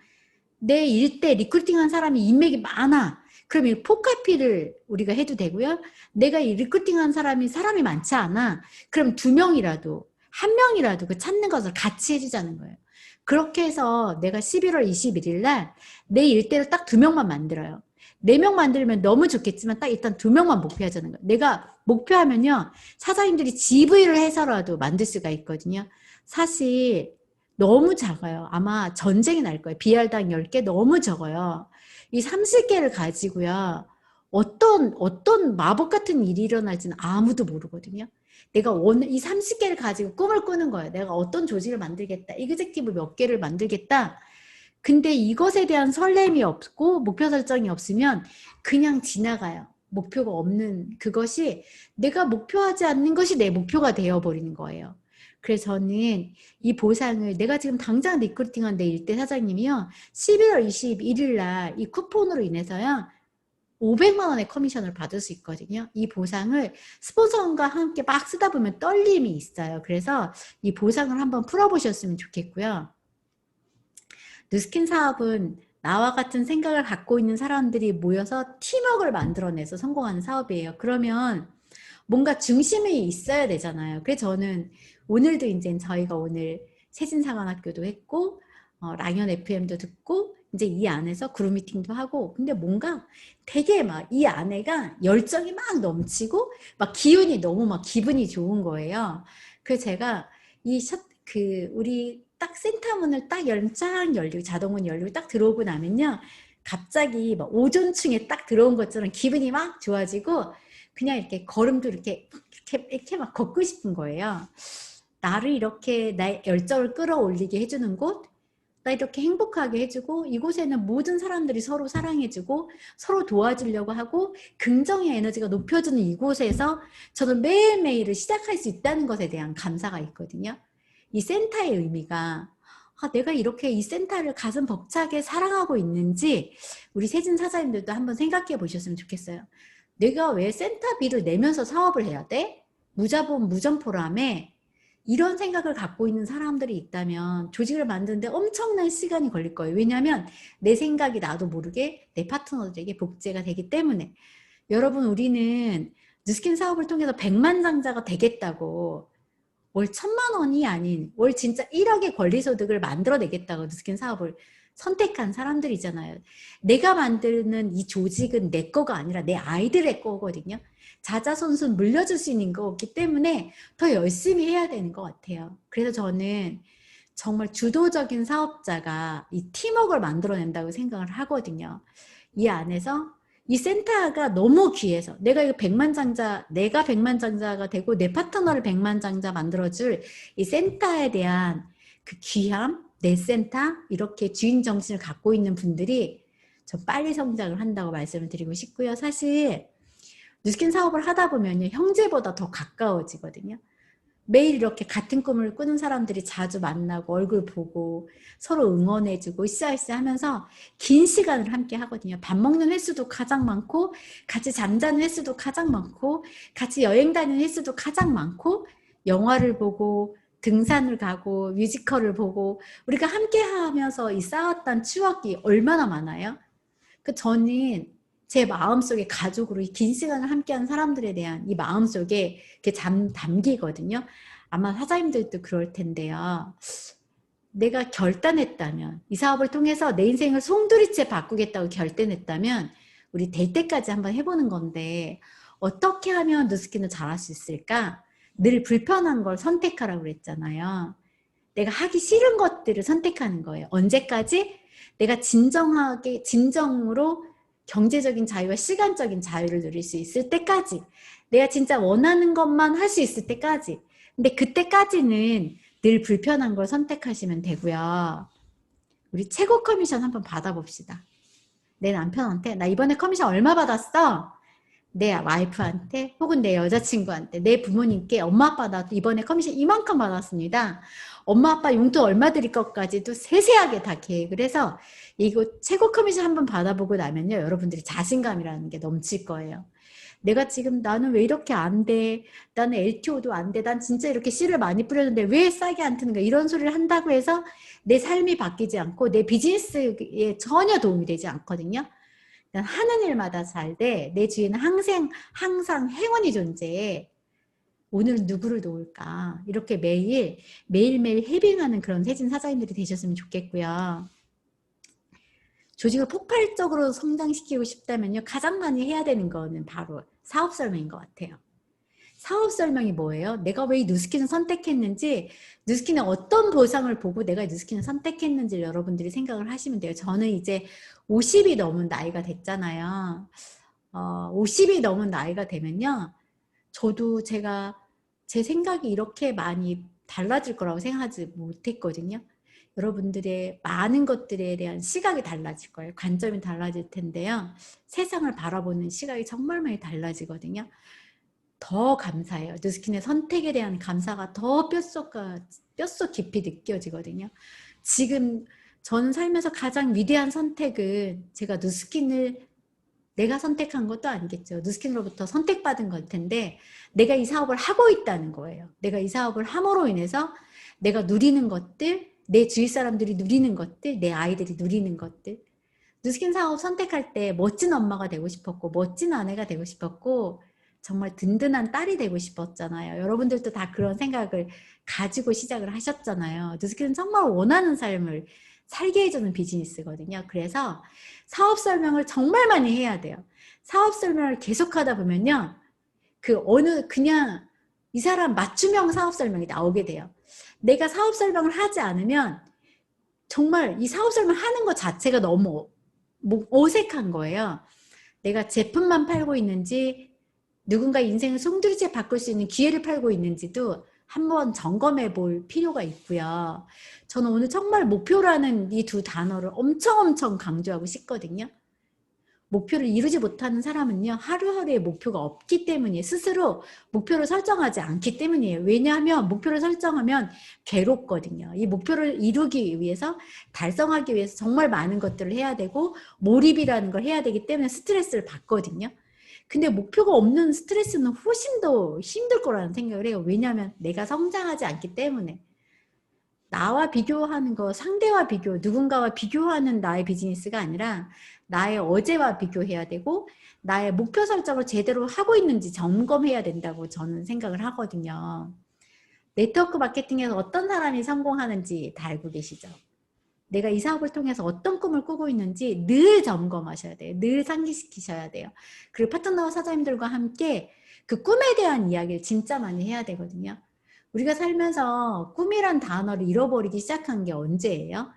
내 일대 리크루팅한 사람이 인맥이 많아. 그럼 이 포카피를 우리가 해도 되고요. 내가 이 리크루팅한 사람이 많지 않아. 그럼 2명이라도 1명이라도 그 찾는 것을 같이 해주자는 거예요. 그렇게 해서 내가 11월 21일 날 내 일대를 딱 2명만 만들어요. 4명 만들면 너무 좋겠지만 딱 일단 2명만 목표하자는 거예요. 내가 목표하면요. 사장님들이 GV를 해서라도 만들 수가 있거든요. 사실 너무 작아요. 아마 전쟁이 날 거예요. BR당 10개 너무 적어요. 이 30개를 가지고요. 어떤 마법 같은 일이 일어날지는 아무도 모르거든요. 내가 오늘 이 30개를 가지고 꿈을 꾸는 거예요. 내가 어떤 조직을 만들겠다. 이그젝티브 몇 개를 만들겠다. 근데 이것에 대한 설렘이 없고 목표 설정이 없으면 그냥 지나가요. 목표가 없는 그것이 내가 목표하지 않는 것이 내 목표가 되어버리는 거예요. 그래서 저는 이 보상을 내가 지금 당장 리크루팅한 내 일대 사장님이요. 11월 21일 날 이 쿠폰으로 인해서요. 500만 원의 커미션을 받을 수 있거든요. 이 보상을 스폰서와 함께 막 쓰다 보면 떨림이 있어요. 그래서 이 보상을 한번 풀어보셨으면 좋겠고요. 뉴스킨 사업은 나와 같은 생각을 갖고 있는 사람들이 모여서 팀워크를 만들어내서 성공하는 사업이에요. 그러면 뭔가 중심이 있어야 되잖아요. 그래서 저는 오늘도 이제 저희가 오늘 세진사관학교도 했고 랑연 FM도 듣고 이제 이 안에서 그룹 미팅도 하고 근데 뭔가 되게 막 이 안에가 열정이 막 넘치고 막 기운이 너무 막 기분이 좋은 거예요. 그래서 제가 우리 딱 센터 문을 딱 쫙 열리고 자동문 열리고 딱 들어오고 나면요. 갑자기 막 오존층에 딱 들어온 것처럼 기분이 막 좋아지고 그냥 이렇게 걸음도 이렇게 막 걷고 싶은 거예요. 나를 이렇게 나의 열정을 끌어올리게 해주는 곳, 나 이렇게 행복하게 해주고 이곳에는 모든 사람들이 서로 사랑해주고 서로 도와주려고 하고 긍정의 에너지가 높여주는 이곳에서 저는 매일매일을 시작할 수 있다는 것에 대한 감사가 있거든요. 이 센터의 의미가 내가 이렇게 이 센터를 가슴 벅차게 사랑하고 있는지 우리 세진 사장님들도 한번 생각해 보셨으면 좋겠어요. 내가 왜 센터비를 내면서 사업을 해야 돼? 무자본 무점포라며 이런 생각을 갖고 있는 사람들이 있다면 조직을 만드는데 엄청난 시간이 걸릴 거예요. 왜냐하면 내 생각이 나도 모르게 내 파트너들에게 복제가 되기 때문에 여러분 우리는 뉴스킨 사업을 통해서 100만 장자가 되겠다고 월 1000만 원이 아닌 월 진짜 1억의 권리소득을 만들어내겠다고 뉴스킨 사업을 선택한 사람들이잖아요. 내가 만드는 이 조직은 내 거가 아니라 내 아이들의 거거든요. 자자손손 물려줄 수 있는 거기 때문에 더 열심히 해야 되는 것 같아요. 그래서 저는 정말 주도적인 사업자가 이 팀워크를 만들어낸다고 생각을 하거든요. 이 안에서 이 센터가 너무 귀해서 내가 이거 100만 장자, 내가 100만 장자가 되고 내 파트너를 100만 장자 만들어줄 이 센터에 대한 그 귀함, 내 센터 이렇게 주인 정신을 갖고 있는 분들이 좀 빨리 성장을 한다고 말씀을 드리고 싶고요. 사실 뉴스킨 사업을 하다 보면요. 형제보다 더 가까워지거든요. 매일 이렇게 같은 꿈을 꾸는 사람들이 자주 만나고 얼굴 보고 서로 응원해주고 으쌰으쌰 하면서 긴 시간을 함께 하거든요. 밥 먹는 횟수도 가장 많고 같이 잠자는 횟수도 가장 많고 같이 여행 다니는 횟수도 가장 많고 영화를 보고 등산을 가고 뮤지컬을 보고 우리가 함께 하면서 이 쌓았던 추억이 얼마나 많아요. 저는 제 마음속에 가족으로 이 긴 시간을 함께한 사람들에 대한 이 마음속에 이렇게 담기거든요. 아마 사장님들도 그럴 텐데요. 내가 결단했다면 이 사업을 통해서 내 인생을 송두리째 바꾸겠다고 결단했다면 우리 될 때까지 한번 해보는 건데 어떻게 하면 뉴스킨을 잘할 수 있을까? 늘 불편한 걸 선택하라고 그랬잖아요. 내가 하기 싫은 것들을 선택하는 거예요. 언제까지? 내가 진정으로 경제적인 자유와 시간적인 자유를 누릴 수 있을 때까지 내가 진짜 원하는 것만 할 수 있을 때까지 근데 그때까지는 늘 불편한 걸 선택하시면 되고요. 우리 최고 커미션 한번 받아봅시다. 내 남편한테 나 이번에 커미션 얼마 받았어? 내 와이프한테 혹은 내 여자친구한테 내 부모님께 엄마 아빠 나 이번에 커미션 이만큼 받았습니다. 엄마 아빠 용돈 얼마 드릴 것까지도 세세하게 다 계획을 해서 이거 최고 커미션 한번 받아보고 나면요. 여러분들이 자신감이라는 게 넘칠 거예요. 내가 지금 나는 왜 이렇게 안 돼? 나는 LTO도 안 돼. 난 진짜 이렇게 씨를 많이 뿌렸는데 왜 싸게 안 트는가? 이런 소리를 한다고 해서 내 삶이 바뀌지 않고 내 비즈니스에 전혀 도움이 되지 않거든요. 하는 일마다 잘 돼. 내 주위에는 항상 행운이 존재해. 오늘은 누구를 도울까? 이렇게 매일매일 헤빙하는 그런 세진 사장님들이 되셨으면 좋겠고요. 조직을 폭발적으로 성장시키고 싶다면요. 가장 많이 해야 되는 거는 바로 사업 설명인 것 같아요. 사업 설명이 뭐예요? 내가 왜 이 뉴스킨을 선택했는지, 뉴스킨의 어떤 보상을 보고 내가 뉴스킨을 선택했는지 여러분들이 생각을 하시면 돼요. 저는 이제 50이 넘은 나이가 됐잖아요. 50이 넘은 나이가 되면요. 저도 제 생각이 이렇게 많이 달라질 거라고 생각하지 못했거든요. 여러분들의 많은 것들에 대한 시각이 달라질 거예요. 관점이 달라질 텐데요. 세상을 바라보는 시각이 정말 많이 달라지거든요. 더 감사해요. 뉴스킨의 선택에 대한 감사가 더 뼛속 깊이 느껴지거든요. 지금 저는 살면서 가장 위대한 선택은 제가 뉴스킨을 내가 선택한 것도 아니겠죠. 뉴스킨으로부터 선택받은 걸 텐데 내가 이 사업을 하고 있다는 거예요. 내가 이 사업을 함으로 인해서 내가 누리는 것들, 내 주위 사람들이 누리는 것들, 내 아이들이 누리는 것들. 뉴스킨 사업 선택할 때 멋진 엄마가 되고 싶었고 멋진 아내가 되고 싶었고 정말 든든한 딸이 되고 싶었잖아요. 여러분들도 다 그런 생각을 가지고 시작을 하셨잖아요. 뉴스킨은 정말 원하는 삶을 살게 해주는 비즈니스거든요. 그래서 사업 설명을 정말 많이 해야 돼요. 사업 설명을 계속 하다 보면요. 그냥 이 사람 맞춤형 사업 설명이 나오게 돼요. 내가 사업 설명을 하지 않으면 정말 이 사업 설명 하는 것 자체가 너무 어색한 거예요. 내가 제품만 팔고 있는지 누군가 인생을 송두리째 바꿀 수 있는 기회를 팔고 있는지도 한번 점검해 볼 필요가 있고요. 저는 오늘 정말 목표라는 이 두 단어를 엄청 강조하고 싶거든요. 목표를 이루지 못하는 사람은요. 하루하루의 목표가 없기 때문이에요. 스스로 목표를 설정하지 않기 때문이에요. 왜냐하면 목표를 설정하면 괴롭거든요. 이 목표를 이루기 위해서 달성하기 위해서 정말 많은 것들을 해야 되고 몰입이라는 걸 해야 되기 때문에 스트레스를 받거든요. 근데 목표가 없는 스트레스는 훨씬 더 힘들 거라는 생각을 해요. 왜냐하면 내가 성장하지 않기 때문에. 나와 비교하는 거, 상대와 비교, 누군가와 비교하는 나의 비즈니스가 아니라 나의 어제와 비교해야 되고 나의 목표 설정을 제대로 하고 있는지 점검해야 된다고 저는 생각을 하거든요. 네트워크 마케팅에서 어떤 사람이 성공하는지 다 알고 계시죠? 내가 이 사업을 통해서 어떤 꿈을 꾸고 있는지 늘 점검하셔야 돼요. 늘 상기시키셔야 돼요. 그리고 파트너 사장님들과 함께 그 꿈에 대한 이야기를 진짜 많이 해야 되거든요. 우리가 살면서 꿈이란 단어를 잃어버리기 시작한 게 언제예요?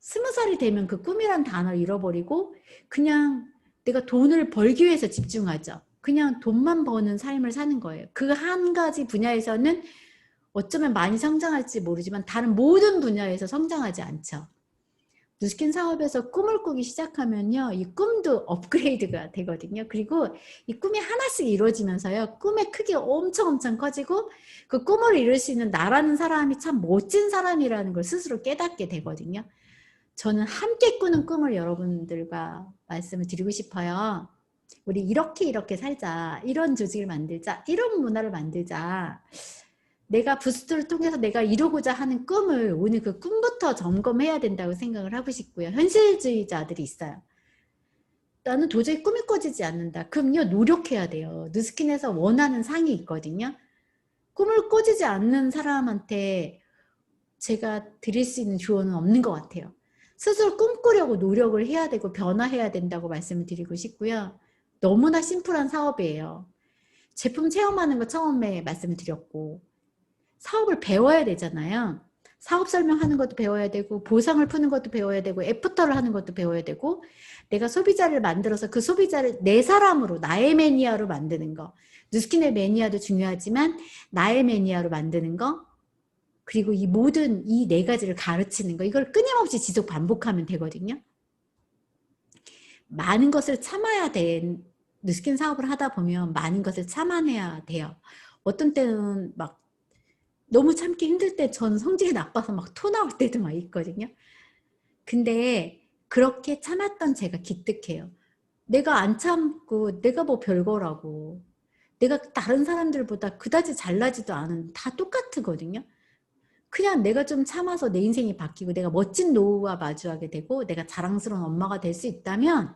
20살이 되면 그 꿈이란 단어를 잃어버리고 그냥 내가 돈을 벌기 위해서 집중하죠. 그냥 돈만 버는 삶을 사는 거예요. 그 한 가지 분야에서는 어쩌면 많이 성장할지 모르지만 다른 모든 분야에서 성장하지 않죠. 뉴스킨 사업에서 꿈을 꾸기 시작하면요. 이 꿈도 업그레이드가 되거든요. 그리고 이 꿈이 하나씩 이루어지면서요. 꿈의 크기가 엄청 커지고 그 꿈을 이룰 수 있는 나라는 사람이 참 멋진 사람이라는 걸 스스로 깨닫게 되거든요. 저는 함께 꾸는 꿈을 여러분들과 말씀을 드리고 싶어요. 우리 이렇게 살자. 이런 조직을 만들자. 이런 문화를 만들자. 내가 부스트를 통해서 내가 이루고자 하는 꿈을 오늘 그 꿈부터 점검해야 된다고 생각을 하고 싶고요. 현실주의자들이 있어요. 나는 도저히 꿈이 꿔지지 않는다. 그럼요, 노력해야 돼요. 뉴스킨에서 원하는 상이 있거든요. 꿈을 꿔지지 않는 사람한테 제가 드릴 수 있는 조언은 없는 것 같아요. 스스로 꿈꾸려고 노력을 해야 되고 변화해야 된다고 말씀을 드리고 싶고요. 너무나 심플한 사업이에요. 제품 체험하는 거 처음에 말씀을 드렸고 사업을 배워야 되잖아요. 사업 설명하는 것도 배워야 되고 보상을 푸는 것도 배워야 되고 애프터를 하는 것도 배워야 되고 내가 소비자를 만들어서 그 소비자를 내 사람으로 나의 매니아로 만드는 거. 뉴스킨의 매니아도 중요하지만 나의 매니아로 만드는 거 그리고 이 모든 이 네 가지를 가르치는 거 이걸 끊임없이 지속 반복하면 되거든요. 많은 것을 참아야 돼. 뉴스킨 사업을 하다 보면 많은 것을 참아내야 돼요. 어떤 때는 막 너무 참기 힘들 때 전 성질이 나빠서 막 토 나올 때도 막 있거든요. 근데 그렇게 참았던 제가 기특해요. 내가 안 참고 내가 뭐 별거라고. 내가 다른 사람들보다 그다지 잘나지도 않은 다 똑같거든요. 그냥 내가 좀 참아서 내 인생이 바뀌고 내가 멋진 노후와 마주하게 되고 내가 자랑스러운 엄마가 될 수 있다면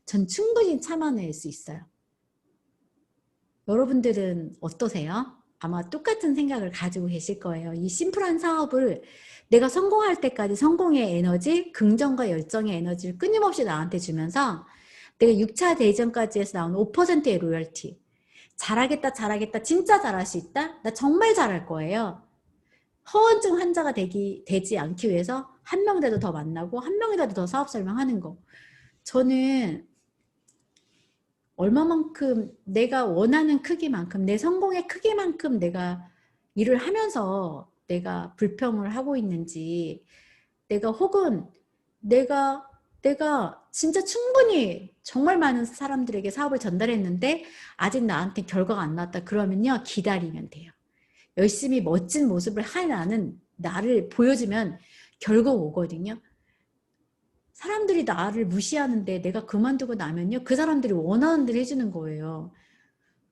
전 충분히 참아낼 수 있어요. 여러분들은 어떠세요? 아마 똑같은 생각을 가지고 계실 거예요. 이 심플한 사업을 내가 성공할 때까지 성공의 에너지, 긍정과 열정의 에너지를 끊임없이 나한테 주면서 내가 6차 대전까지 해서 나온 5%의 로열티. 잘하겠다, 잘하겠다, 진짜 잘할 수 있다? 나 정말 잘할 거예요. 허언증 환자가 되지 않기 위해서 한 명이라도 더 만나고 한 명이라도 더 사업 설명하는 거. 저는 얼마만큼 내가 원하는 크기만큼 내 성공의 크기만큼 내가 일을 하면서 내가 불평을 하고 있는지 내가 혹은 내가 진짜 충분히 정말 많은 사람들에게 사업을 전달했는데 아직 나한테 결과가 안 나왔다 그러면요 기다리면 돼요. 열심히 멋진 모습을 하나는 나를 보여주면 결과 오거든요. 사람들이 나를 무시하는데 내가 그만두고 나면요 그 사람들이 원하는 대로 해주는 거예요.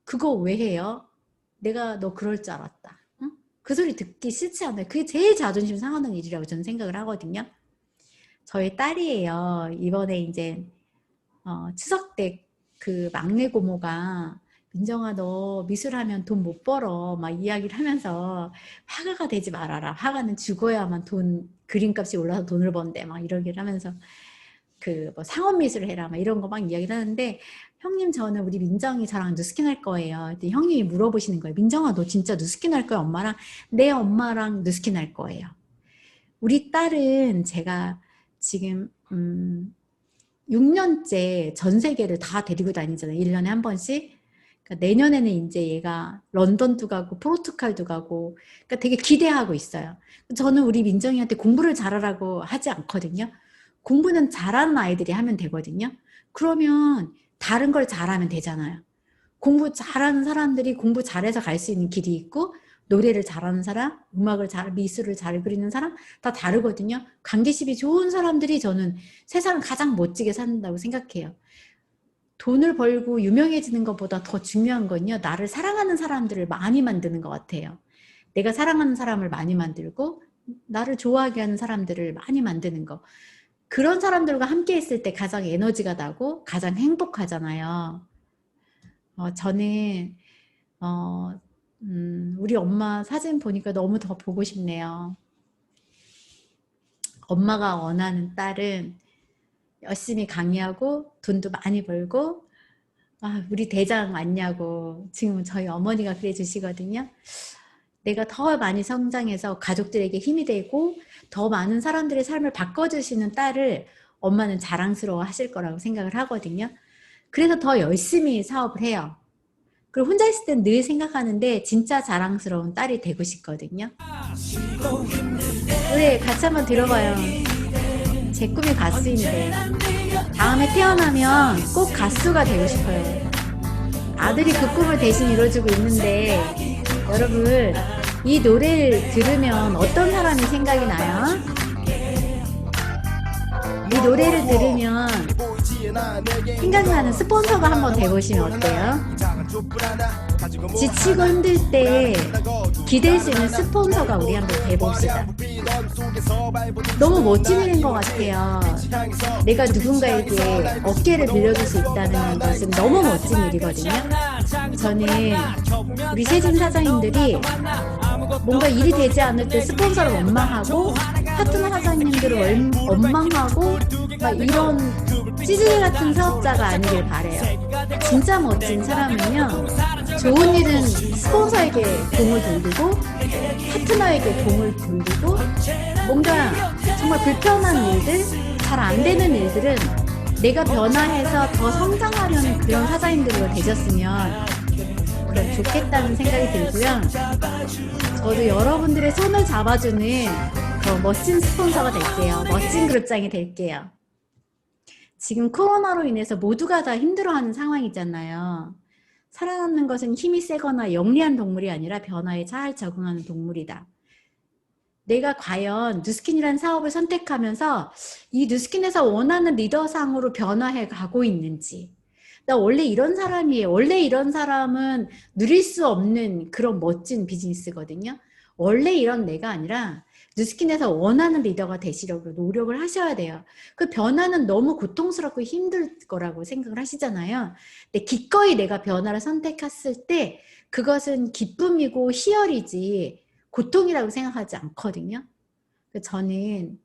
그거 왜 해요? 내가 너 그럴 줄 알았다. 응? 그 소리 듣기 싫지 않아요? 그게 제일 자존심 상하는 일이라고 저는 생각을 하거든요. 저희 딸이에요. 이번에 이제 추석 때 그 막내 고모가 민정아 너 미술하면 돈 못 벌어 막 이야기를 하면서 화가가 되지 말아라. 화가는 죽어야만 그림값이 올라서 돈을 번대 막 이러기를 하면서 그 뭐 상업 미술을 해라 막 이런 거 막 이야기를 하는데 형님 저는 우리 민정이 저랑 누스킨 할 거예요. 형님이 물어보시는 거예요. 민정아 너 진짜 누스킨 할 거야 엄마랑? 네 엄마랑 누스킨 할 거예요. 우리 딸은 제가 지금 6년째 전 세계를 다 데리고 다니잖아요. 1년에 한 번씩. 그러니까 내년에는 이제 얘가 런던도 가고 포르투갈도 가고 그러니까 되게 기대하고 있어요. 저는 우리 민정이한테 공부를 잘하라고 하지 않거든요. 공부는 잘하는 아이들이 하면 되거든요. 그러면 다른 걸 잘하면 되잖아요. 공부 잘하는 사람들이 공부 잘해서 갈 수 있는 길이 있고 노래를 잘하는 사람, 미술을 잘 그리는 사람 다 다르거든요. 관계십이 좋은 사람들이 저는 세상을 가장 멋지게 산다고 생각해요. 돈을 벌고 유명해지는 것보다 더 중요한 건요. 나를 사랑하는 사람들을 많이 만드는 것 같아요. 내가 사랑하는 사람을 많이 만들고 나를 좋아하게 하는 사람들을 많이 만드는 거. 그런 사람들과 함께 있을 때 가장 에너지가 나고 가장 행복하잖아요. 저는 우리 엄마 사진 보니까 너무 더 보고 싶네요. 엄마가 원하는 딸은 열심히 강의하고 돈도 많이 벌고 우리 대장 맞냐고 지금 저희 어머니가 그래 주시거든요. 내가 더 많이 성장해서 가족들에게 힘이 되고 더 많은 사람들의 삶을 바꿔주시는 딸을 엄마는 자랑스러워 하실 거라고 생각을 하거든요. 그래서 더 열심히 사업을 해요. 그리고 혼자 있을 땐 늘 생각하는데 진짜 자랑스러운 딸이 되고 싶거든요. 노래 같이 한번 들어봐요. 제 꿈이 가수인데 다음에 태어나면 꼭 가수가 되고 싶어요. 아들이 그 꿈을 대신 이뤄주고 있는데 여러분 이 노래를 들으면 어떤 사람이 생각이 나요? 이 노래를 들으면 생각나는 스폰서가 한번 돼보시면 어때요? 지치고 힘들 때 기댈 수 있는 스폰서가 우리 한번 돼봅시다. 너무 멋진 일인 것 같아요. 내가 누군가에게 어깨를 빌려줄 수 있다는 것은 너무 멋진 일이거든요. 저는 우리 세진 사장님들이 뭔가 일이 되지 않을 때 스폰서를 원망하고 파트너 사장님들을 원망하고 막 이런 찌질이 같은 사업자가 아니길 바래요. 진짜 멋진 사람은요 좋은 일은 스폰서에게 공을 돌리고 파트너에게 공을 돌리고 뭔가 정말 불편한 일들 잘 안 되는 일들은 내가 변화해서 더 성장하려는 그런 사장님들로 되셨으면 그럼 좋겠다는 생각이 들고요. 저도 여러분들의 손을 잡아주는 더 멋진 스폰서가 될게요. 멋진 그룹장이 될게요. 지금 코로나로 인해서 모두가 다 힘들어하는 상황이잖아요. 살아남는 것은 힘이 세거나 영리한 동물이 아니라 변화에 잘 적응하는 동물이다. 내가 과연 누스킨이라는 사업을 선택하면서 이 누스킨에서 원하는 리더상으로 변화해 가고 있는지, 나 원래 이런 사람이에요. 원래 이런 사람은 누릴 수 없는 그런 멋진 비즈니스거든요. 원래 이런 내가 아니라 뉴스킨에서 원하는 리더가 되시려고 노력을 하셔야 돼요. 그 변화는 너무 고통스럽고 힘들 거라고 생각을 하시잖아요. 근데 기꺼이 내가 변화를 선택했을 때 그것은 기쁨이고 희열이지 고통이라고 생각하지 않거든요. 저는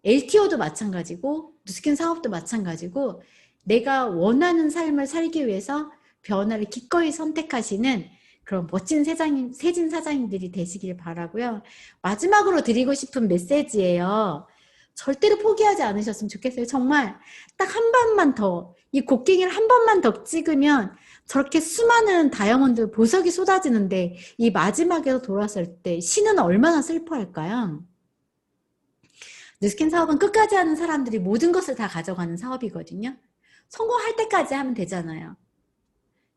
LTO도 마찬가지고 뉴스킨 사업도 마찬가지고 내가 원하는 삶을 살기 위해서 변화를 기꺼이 선택하시는 그런 멋진 세진 사장님들이 되시길 바라고요. 마지막으로 드리고 싶은 메시지예요. 절대로 포기하지 않으셨으면 좋겠어요. 정말 딱 한 번만 더, 이 곡괭이를 한 번만 더 찍으면 저렇게 수많은 다이아몬드 보석이 쏟아지는데 이 마지막에서 돌아왔을 때 신은 얼마나 슬퍼할까요? 뉴스킨 사업은 끝까지 하는 사람들이 모든 것을 다 가져가는 사업이거든요. 성공할 때까지 하면 되잖아요.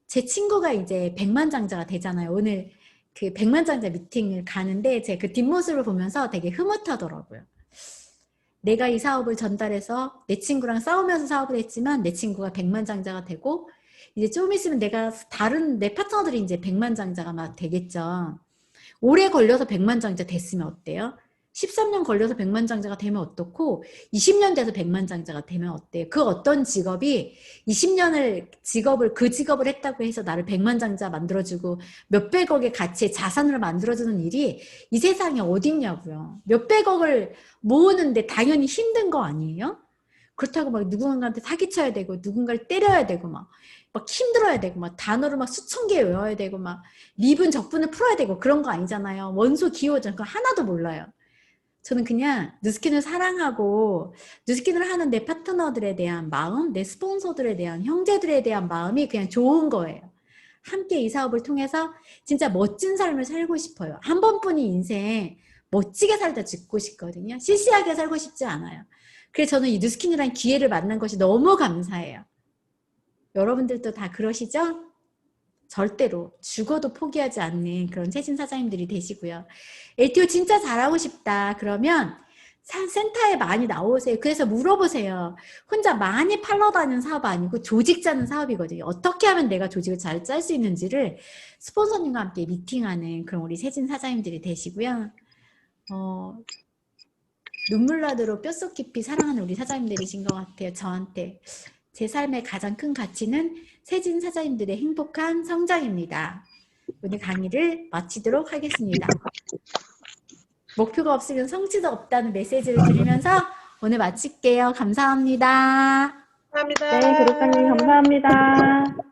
제 친구가 이제 백만장자가 되잖아요. 오늘 그 백만장자 미팅을 가는데 제 그 뒷모습을 보면서 되게 흐뭇하더라고요. 내가 이 사업을 전달해서 내 친구랑 싸우면서 사업을 했지만 내 친구가 백만장자가 되고 이제 좀 있으면 내가 다른 내 파트너들이 이제 백만장자가 막 되겠죠. 오래 걸려서 백만장자 됐으면 어때요? 13년 걸려서 백만장자가 되면 어떻고 20년 돼서 백만장자가 되면 어때요? 그 어떤 직업이 20년을 그 직업을 했다고 해서 나를 백만장자 만들어주고 몇백억의 가치의 자산으로 만들어주는 일이 이 세상에 어딨냐고요. 몇백억을 모으는데 당연히 힘든 거 아니에요? 그렇다고 막 누군가한테 사기쳐야 되고 누군가를 때려야 되고 막 힘들어야 되고 막 단어를 막 수천 개 외워야 되고 막 미분 적분을 풀어야 되고 그런 거 아니잖아요. 원소 기호전 그거 하나도 몰라요. 저는 그냥 뉴스킨을 사랑하고 뉴스킨을 하는 내 파트너들에 대한 마음, 내 스폰서들에 대한 형제들에 대한 마음이 그냥 좋은 거예요. 함께 이 사업을 통해서 진짜 멋진 삶을 살고 싶어요. 한 번뿐인 인생 멋지게 살다 죽고 싶거든요. 시시하게 살고 싶지 않아요. 그래서 저는 이 뉴스킨이라는 기회를 만난 것이 너무 감사해요. 여러분들도 다 그러시죠? 절대로 죽어도 포기하지 않는 그런 세진 사장님들이 되시고요. LTO 진짜 잘하고 싶다 그러면 센터에 많이 나오세요. 그래서 물어보세요. 혼자 많이 팔러 다니는 사업 아니고 조직 짜는 사업이거든요. 어떻게 하면 내가 조직을 잘 짤 수 있는지를 스폰서님과 함께 미팅하는 그런 우리 세진 사장님들이 되시고요. 눈물 나도록 뼛속 깊이 사랑하는 우리 사장님들이신 것 같아요. 저한테. 제 삶의 가장 큰 가치는 세진 사장님들의 행복한 성장입니다. 오늘 강의를 마치도록 하겠습니다. 목표가 없으면 성취도 없다는 메시지를 드리면서 오늘 마칠게요. 감사합니다. 네, 그룹장님 감사합니다.